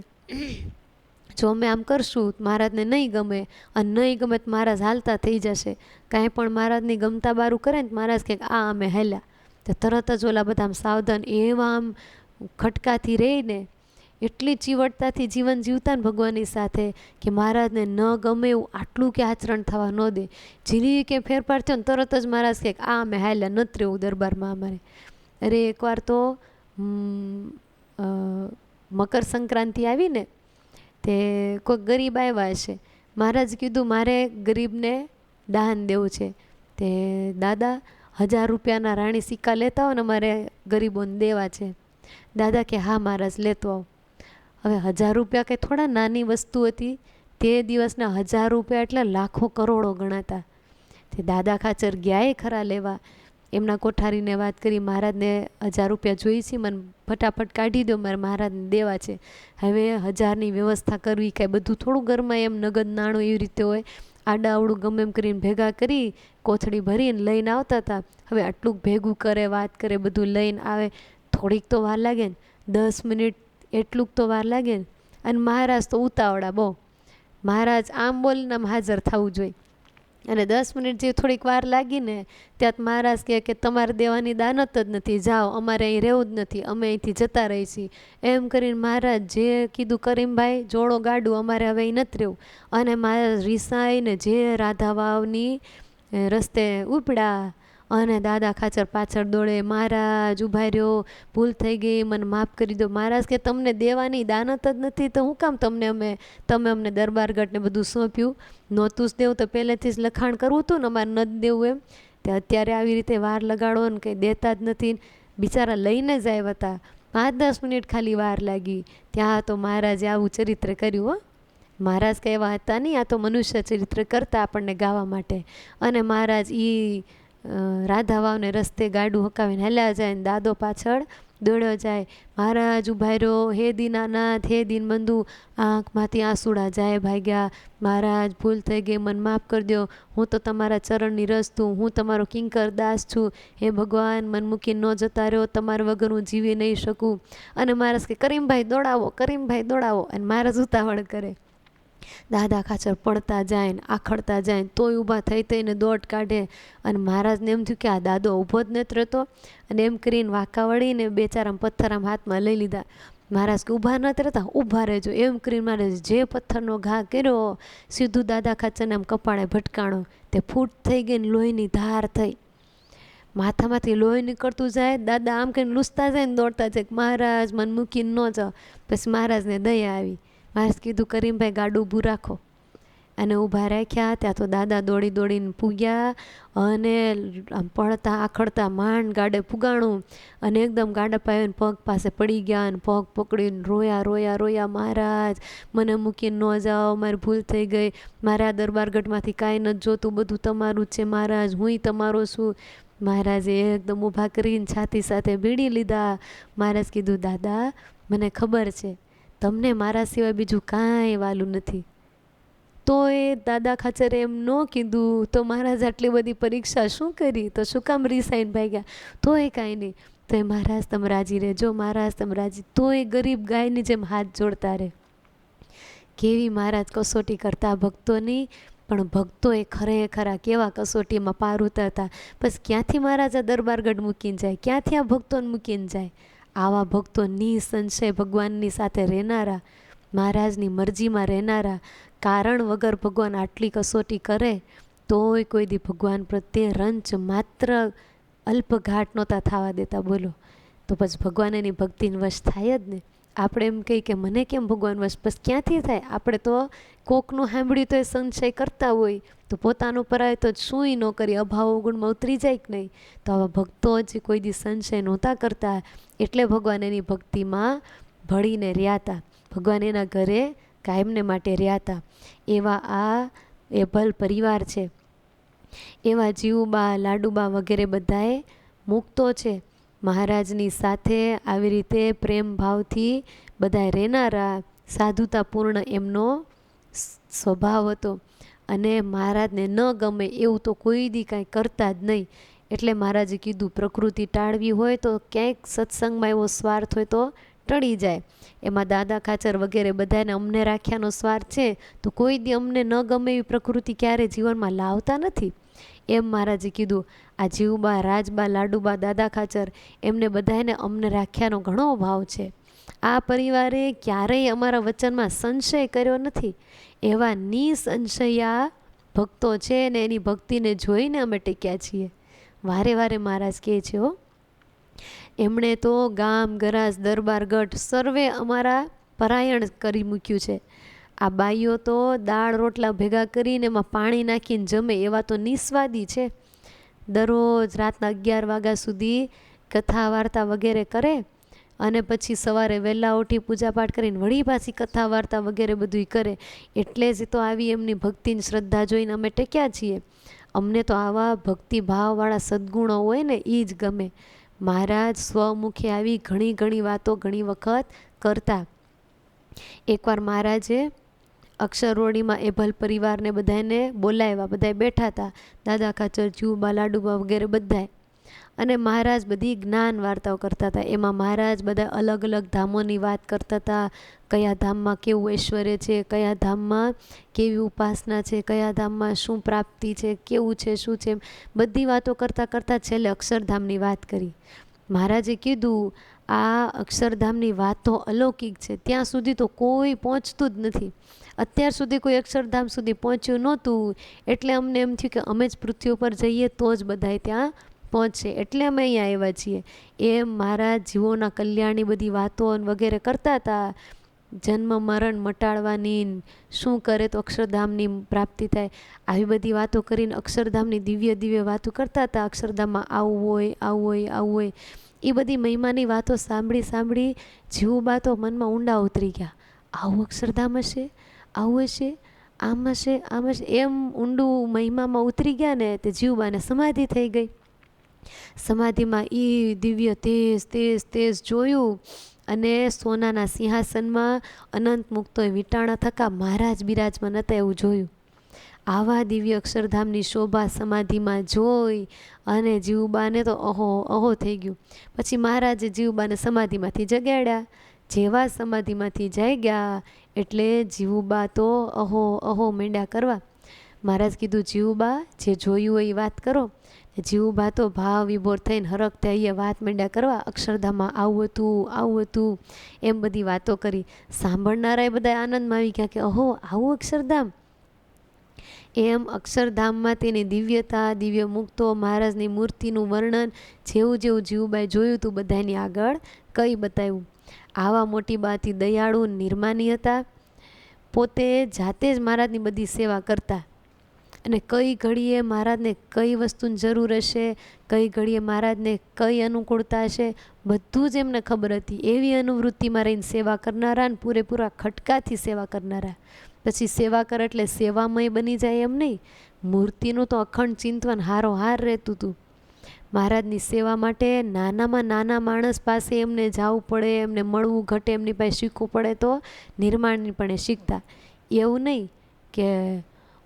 જો અમે આમ કરશું મહારાજને નહીં ગમે, અને નહીં ગમે તો મહારાજ હાલતા થઈ જશે. કાંઈ પણ મહારાજની ગમતા બારું કરે ને મહારાજ કે આ અમે હાલ્યા, તો તરત જ ઓલા બધા આમ સાવધાન એવા આમ ખટકાથી રહીને એટલી ચીવટતાથી જીવન જીવતા ને ભગવાનની સાથે કે મહારાજને ન ગમે એવું આટલું કે આચરણ થવા ન દે. જીરી કે ફેરફાર થયો ને તરત જ મહારાજ કે આ અમે હાલ્યા, નથી રહેવું દરબારમાં અમારે. અરે એકવાર તો મકર સંક્રાંતિ આવીને તે કોઈ ગરીબ આવ્યા હશે. મહારાજ કીધું મારે ગરીબને દાન દેવું છે. તે દાદા 1000 રૂપિયાના રાણી સિક્કા લેતા હો ને મારે ગરીબોને દેવા છે. દાદા કે હા મહારાજ લેતો આવો. હવે 1000 રૂપિયા કંઈ થોડા નાની વસ્તુ હતી. તે દિવસના 1000 રૂપિયા એટલે લાખો કરોડો ગણાતા. તે દાદા ખાચર ગયા ખરા લેવા. એમના કોઠારીને વાત કરી મહારાજને 1000 રૂપિયા જોઈ છે, મને ફટાફટ કાઢી દો, મારે મહારાજને દેવા છે. હવે 1000ની વ્યવસ્થા કરવી કાંઈ બધું થોડું ઘરમાં એમ નગદ નાણું એવી રીતે હોય. આડાવડું ગમે એમ કરીને ભેગા કરી કોથળી ભરીને લઈને આવતા હતા. હવે આટલું ભેગું કરે, વાત કરે, બધું લઈને આવે, થોડીક તો વાર લાગે ને, 10 મિનિટ એટલું તો વાર લાગે ને. અને મહારાજ તો ઉતાવળા બહુ. મહારાજ આમ બોલીને આમ હાજર થવું જોઈએ. અને 10 મિનિટ જે થોડીક વાર લાગીને ત્યાં મહારાજ કહે કે તમારે દેવાની દાનત જ નથી, જાઓ, અમારે અહીં રહેવું જ નથી, અમે અહીંથી જતા રહી છીએ. એમ કરીને મહારાજ જે કીધું કરીમભાઈ જોડો ગાડું, અમારે હવે અહીં નથી રહેવું. અને મહારાજ રિસાઈને જે રાધા વાવની રસ્તે ઉપડ્યા અને દાદા ખાચર પાછળ દોડે, મહારાજ ઊભા રહ્યો, ભૂલ થઈ ગઈ, મને માફ કરી દો. મહારાજ કે તમને દેવાની દાનત જ નથી તો હું કામ તમે અમને દરબારગઢ ને બધું સોંપ્યું? નહોતું જ દેવું તો પહેલેથી જ લખાણ કરવું હતું ને અમારે નથી દેવું એમ. તે અત્યારે આવી રીતે વાર લગાડો ને કંઈ દેતા જ નથી. બિચારા લઈને જ આવ્યા હતા, 5-10 મિનિટ ખાલી વાર લાગી. ત્યાં તો મહારાજે આવું ચરિત્ર કર્યું હો. મહારાજ કંઈ એવા હતા નહીં, આ તો મનુષ્ય ચરિત્ર કરતા આપણને ગાવા માટે. અને મહારાજ રાધા વાવને રસ્તે ગાડું હકાવીને હાલ્યા જાય ને દાદો પાછળ દોડ્યો જાય. મહારાજ ઊભા રહ્યો, હે દીનાનાથ, હે દીનબંધુ, આંખમાંથી આંસુડા જાય ભાગ્યા. મહારાજ ભૂલ થઈ ગઈ, મને માફ કરી દો, હું તો તમારા ચરણની રસ છું, હું તમારો કિંકર દાસ છું. હે ભગવાન, મન મૂકીને ન જતા રહ્યો, તમારા વગર હું જીવી નહીં શકું. અને મહારાજ કે કરીમભાઈ દોડાવો, કરીમભાઈ દોડાવો. અને મહારાજ ઉતાવળ કરે. દાદા ખાચર પડતા જાય ને આખડતા જાય ને તોય ઊભા થઈ થઈને દોટ કાઢે. અને મહારાજને એમ થયું કે આ દાદો ઊભો જ નથી રહેતો. અને એમ કરીને વાંકા વળીને બેચારામ પથ્થર આમ હાથમાં લઈ લીધા. મહારાજ કે ઊભા નથી રહેતા, ઊભા રહેજો. એમ કરીને મહારાજ જે પથ્થરનો ઘા કર્યો, સીધું દાદા ખાચરને આમ કપાળે ભટકાણો. તે ફૂટ થઈ ગઈ ને લોહીની ધાર થઈ, માથામાંથી લોહી નીકળતું જાય. દાદા આમ કરીને લૂસતા જાય ને દોડતા જાય, મહારાજ મને મૂકીને ન જાઓ. પછી મહારાજને દયા આવી. મહારાજ કીધું કરીમભાઈ ગાડું ઊભું રાખો. અને ઊભા રાખ્યા. ત્યાં તો દાદા દોડી દોડીને પૂગ્યા અને પડતા આખડતા માંડ ગાડે પુગાણું. અને એકદમ ગાડા પાવીને પગ પાસે પડી ગયા અને પગ પકડીને રોયા રોયા રોયા, મહારાજ મને મૂકીને ન જાઓ, મારી ભૂલ થઈ ગઈ, મારા દરબારગઢમાંથી કાંઈ નથી જોતું, બધું તમારું જ છે મહારાજ, હુંય તમારો છું. મહારાજે એકદમ ઊભા કરીને છાતી સાથે ભીડી લીધા. મહારાજ કીધું દાદા મને ખબર છે તમને મારા સિવાય બીજું કાંઈ વાલું નથી. તો એ દાદા ખાચરે એમ ન કીધું તો મહારાજ આટલી બધી પરીક્ષા શું કરી, તો શું કામ રિસાઈને ભાગ્યા? તો એ કાંઈ નહીં, તો એ મહારાજ તમે રાજી રહેજો, મહારાજ તમે રાજી. તો એ ગરીબ ગાયની જેમ હાથ જોડતા રહે. કેવી મહારાજ કસોટી કરતા ભક્તોની. પણ ભક્તો એ ખરેખર કેવા કસોટીમાં પાર ઉતરતા. બસ ક્યાંથી મહારાજ આ દરબારગઢ મૂકીને જાય, ક્યાંથી આ ભક્તોને મૂકીને જાય? આવા ભક્તો નિસંશય ભગવાનની સાથે રહેનારા, મહારાજની મરજીમાં રહેનારા, કારણ વગર ભગવાન આટલી કસોટી કરે તોય કોઈ દી ભગવાન પ્રત્યે રંચ માત્ર અલ્પઘાટ નહોતા થવા દેતા. બોલો તો પછી ભગવાન એની ભક્તિને વશ થાય જ ને. આપણે એમ કહીએ કે મને કેમ ભગવાન વશ, બસ ક્યાંથી થાય? આપણે તો કોકનું સાંભળ્યું તો એ સંશય કરતા હોય, તો પોતાનું પરાય તો શુંય ન કરી, અભાવ ગુણમાં ઉતરી જાય કે નહીં? તો આવા ભક્તો જ કોઈ દી સંશય નહોતા કરતા, એટલે ભગવાન એની ભક્તિમાં ભળીને રહ્યા હતા, ભગવાન એના ઘરે કાયમને માટે રહ્યા હતા. એવા આ એભલ પરિવાર છે. એવા જીવુબા લાડુબા વગેરે બધાએ મુક્તો છે. મહારાજની સાથે આવી રીતે પ્રેમ ભાવથી બધાએ રહેનારા, સાધુતાપૂર્ણ એમનો સ્વભાવ હતો. અને મહારાજને ન ગમે એવું તો કોઈ દી કાંઈ કરતા જ નહીં. એટલે મહારાજે કીધું પ્રકૃતિ ટાળવી હોય તો ક્યાંક સત્સંગમાં એવો સ્વાર્થ હોય તો ટળી જાય. એમાં દાદા ખાચર વગેરે બધાને અમને રાખ્યાનો સ્વાર્થ છે, તો કોઈ દી અમને ન ગમે એવી પ્રકૃતિ ક્યારે જીવનમાં લાવતા નથી. એમ મહારાજે કીધું. આ જીવબા, રાજબા, લાડુબા, દાદા ખાચર એમને બધાને અમને રાખ્યાનો ઘણો ભાવ છે. આ પરિવારે ક્યારેય અમારા વચનમાં સંશય કર્યો નથી. એવા નિસંશયા ભક્તો છે ને એની ભક્તિને જોઈને અમે ટેક્યા છીએ. વારે વારે મહારાજ કહે છે હો, એમણે તો ગામ ગરાજ દરબારગઢ સર્વે અમારા પરાયણ કરી મૂક્યું છે. આ બાઈઓ તો દાળ રોટલા ભેગા કરીને એમાં પાણી નાખીને જમે એવા તો નિસ્વાદી છે. દરરોજ રાતના 11 વાગ્યા સુધી કથા વાર્તા વગેરે કરે અને પછી સવારે વહેલા ઉઠી પૂજાપાઠ કરીને વળી પાછી કથા વાર્તા વગેરે બધું કરે. એટલે જ તો આવી એમની ભક્તિની શ્રદ્ધા જોઈને અમે ટેક્યા છીએ. અમને તો આવા ભક્તિભાવવાળા સદ્ગુણો હોય ને એ જ ગમે. મહારાજ સ્વમુખે આવી ઘણી ઘણી વાતો ઘણી વખત કરતા. એકવાર મહારાજે અક્ષરરોડીમાં એભલ પરિવારને બધાને બોલાવ્યા, બધા બેઠા હતા, દાદા ખાચર, જીવબા, લાડુબા વગેરે બધાએ. અને મહારાજ બધી જ્ઞાન વાર્તાઓ કરતા હતા. એમાં મહારાજ બધા અલગ અલગ ધામોની વાત કરતા હતા. કયા ધામમાં કેવું ઐશ્વર્ય છે, કયા ધામમાં કેવી ઉપાસના છે, કયા ધામમાં શું પ્રાપ્તિ છે, કેવું છે, શું છે, બધી વાતો કરતાં કરતાં છેલ્લે અક્ષરધામની વાત કરી. મહારાજે કીધું આ અક્ષરધામની વાતો અલૌકિક છે, ત્યાં સુધી તો કોઈ પહોંચતું જ નથી. અત્યાર સુધી કોઈ અક્ષરધામ સુધી પહોંચ્યું નહોતું. એટલે અમને એમ થયું કે અમે જ પૃથ્વી ઉપર જઈએ તો જ બધાય ત્યાં પહોંચે, એટલે અમે અહીંયા આવ્યા છીએ. એમ મારા જીવોના કલ્યાણની બધી વાતો વગેરે કરતા હતા. જન્મ મરણ મટાડવાની, શું કરે તો અક્ષરધામની પ્રાપ્તિ થાય, આવી બધી વાતો કરીને અક્ષરધામની દિવ્ય દિવ્ય વાતો કરતા હતા. અક્ષરધામમાં આવું હોય, આવું હોય, આવું હોય. એ બધી મહિમાની વાતો સાંભળી સાંભળી જીવબા તો મનમાં ઊંડા ઉતરી ગયા. આવું અક્ષરધામ હશે, આવું હશે, આમ હશે, આમ હશે, એમ ઊંડું મહિમામાં ઉતરી ગયા ને તે જીવબાને સમાધિ થઈ ગઈ. સમાધિમાં એ દિવ્ય તેજ તેજ તેજ જોયું અને સોનાના સિંહાસનમાં અનંત મુક્તોય વીંટાણા થકા મહારાજ બિરાજમાન હતા એવું જોયું. આવા દિવ્ય અક્ષરધામની શોભા સમાધિમાં જોઈ અને જીવબાને તો અહો અહો થઈ ગયું. પછી મહારાજે જીવબાને સમાધિમાંથી જગાડ્યા. જેવા સમાધિમાંથી જાગ્યા એટલે જીવબા તો અહો અહો માંડ્યા કરવા. મહારાજ કીધું, જીવબા જે જોયું હોય એ વાત કરો. જીવબા તો ભાવ વિભોર થઈને હરખતે અહીંયા વાત માંડ્યા કરવા. અક્ષરધામમાં આવું હતું, આવું હતું, એમ બધી વાતો કરી. સાંભળનારાએ બધા આનંદમાં આવી ગયા કે અહો આવું અક્ષરધામ. એમ અક્ષરધામમાં તેની દિવ્યતા, દિવ્ય મુક્તો, મહારાજની મૂર્તિનું વર્ણન જેવું જેવું જીવબાએ જોયું હતું બધાની આગળ કઈ બતાવ્યું. આવા મોટી બાથી દયાળુ નિર્માની હતા. પોતે જાતે જ મહારાજની બધી સેવા કરતા અને કઈ ઘડીએ મહારાજને કઈ વસ્તુની જરૂર હશે, કઈ ઘડીએ મહારાજને કઈ અનુકૂળતા હશે, બધું જ એમને ખબર હતી. એવી અનુવૃત્તિમાં રહીને સેવા કરનારા અને પૂરેપૂરા ખટકાથી સેવા કરનારા. પછી સેવા કરે એટલે સેવામય બની જાય એમ નહીં, મૂર્તિનું તો અખંડ ચિંતન હારોહાર રહેતું હતું. મહારાજની સેવા માટે નાનામાં નાના માણસ પાસે એમને જવું પડે, એમને મળવું ઘટે, એમની પાસે શીખવું પડે તો નિર્માણપણે શીખતા. એવું નહીં કે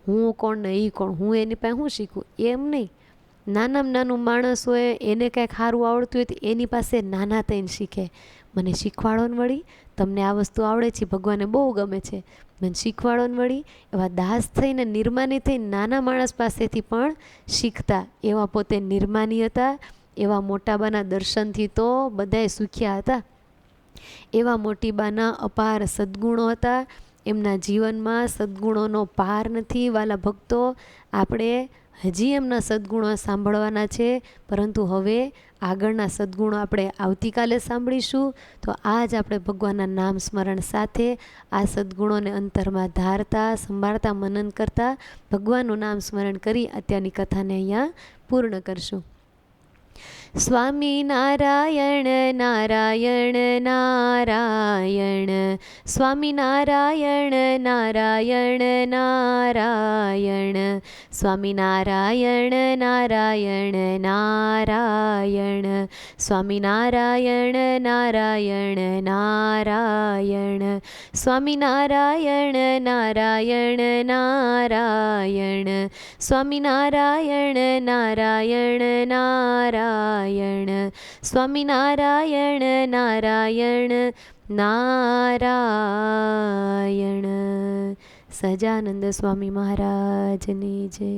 હું કોણ ને એ કોણ, હું એની પાસે હું શીખું, એમ નહીં. નાનામાં નાનું માણસ હોય એને કાંઈક સારું આવડતું હોય તો એની પાસે નાના થઈને શીખે. મને શીખવાડો ને વળી, તમને આ વસ્તુ આવડે છે, ભગવાનને બહુ ગમે છે, મને શીખવાડો ને વળી. એવા દાસ થઈને નિર્માની થઈને નાના માણસ પાસેથી પણ શીખતા. એવા પોતે નિર્માની હતા. એવા મોટાબાના દર્શનથી તો બધાએ સુખ્યા હતા. એવા મોટીબાના અપાર સદ્ગુણો હતા. એમના જીવનમાં સદ્ગુણોનો પાર નથી વાલા ભક્તો. આપણે હજી એમના સદ્ગુણો સાંભળવાના છે, પરંતુ હવે આગળના સદ્ગુણો આપણે આવતીકાલે સાંભળીશું. તો આજ આપણે ભગવાનના નામ સ્મરણ સાથે આ સદ્ગુણોને અંતરમાં ધારતા, સંભાળતા, મનન કરતા ભગવાનનું નામ સ્મરણ કરી અત્યારની કથાને અહીંયા પૂર્ણ કરશું. સ્વામી નારાયણ નારાયણ નારાયણ, સ્વામી નારાયણ નારાયણ નારાયણ, સ્વામી નારાયણ નારાયણ નારાયણ, સ્વામી નારાયણ નારાયણ નારાયણ, સ્વામી નારાયણ નારાયણ નારાયણ, સ્વામી નારાયણ નારાયણ નારાયણ, સ્વામિનારાયણ નારાયણ નારાયણ. સહજાનંદ સ્વામી મહારાજની જય.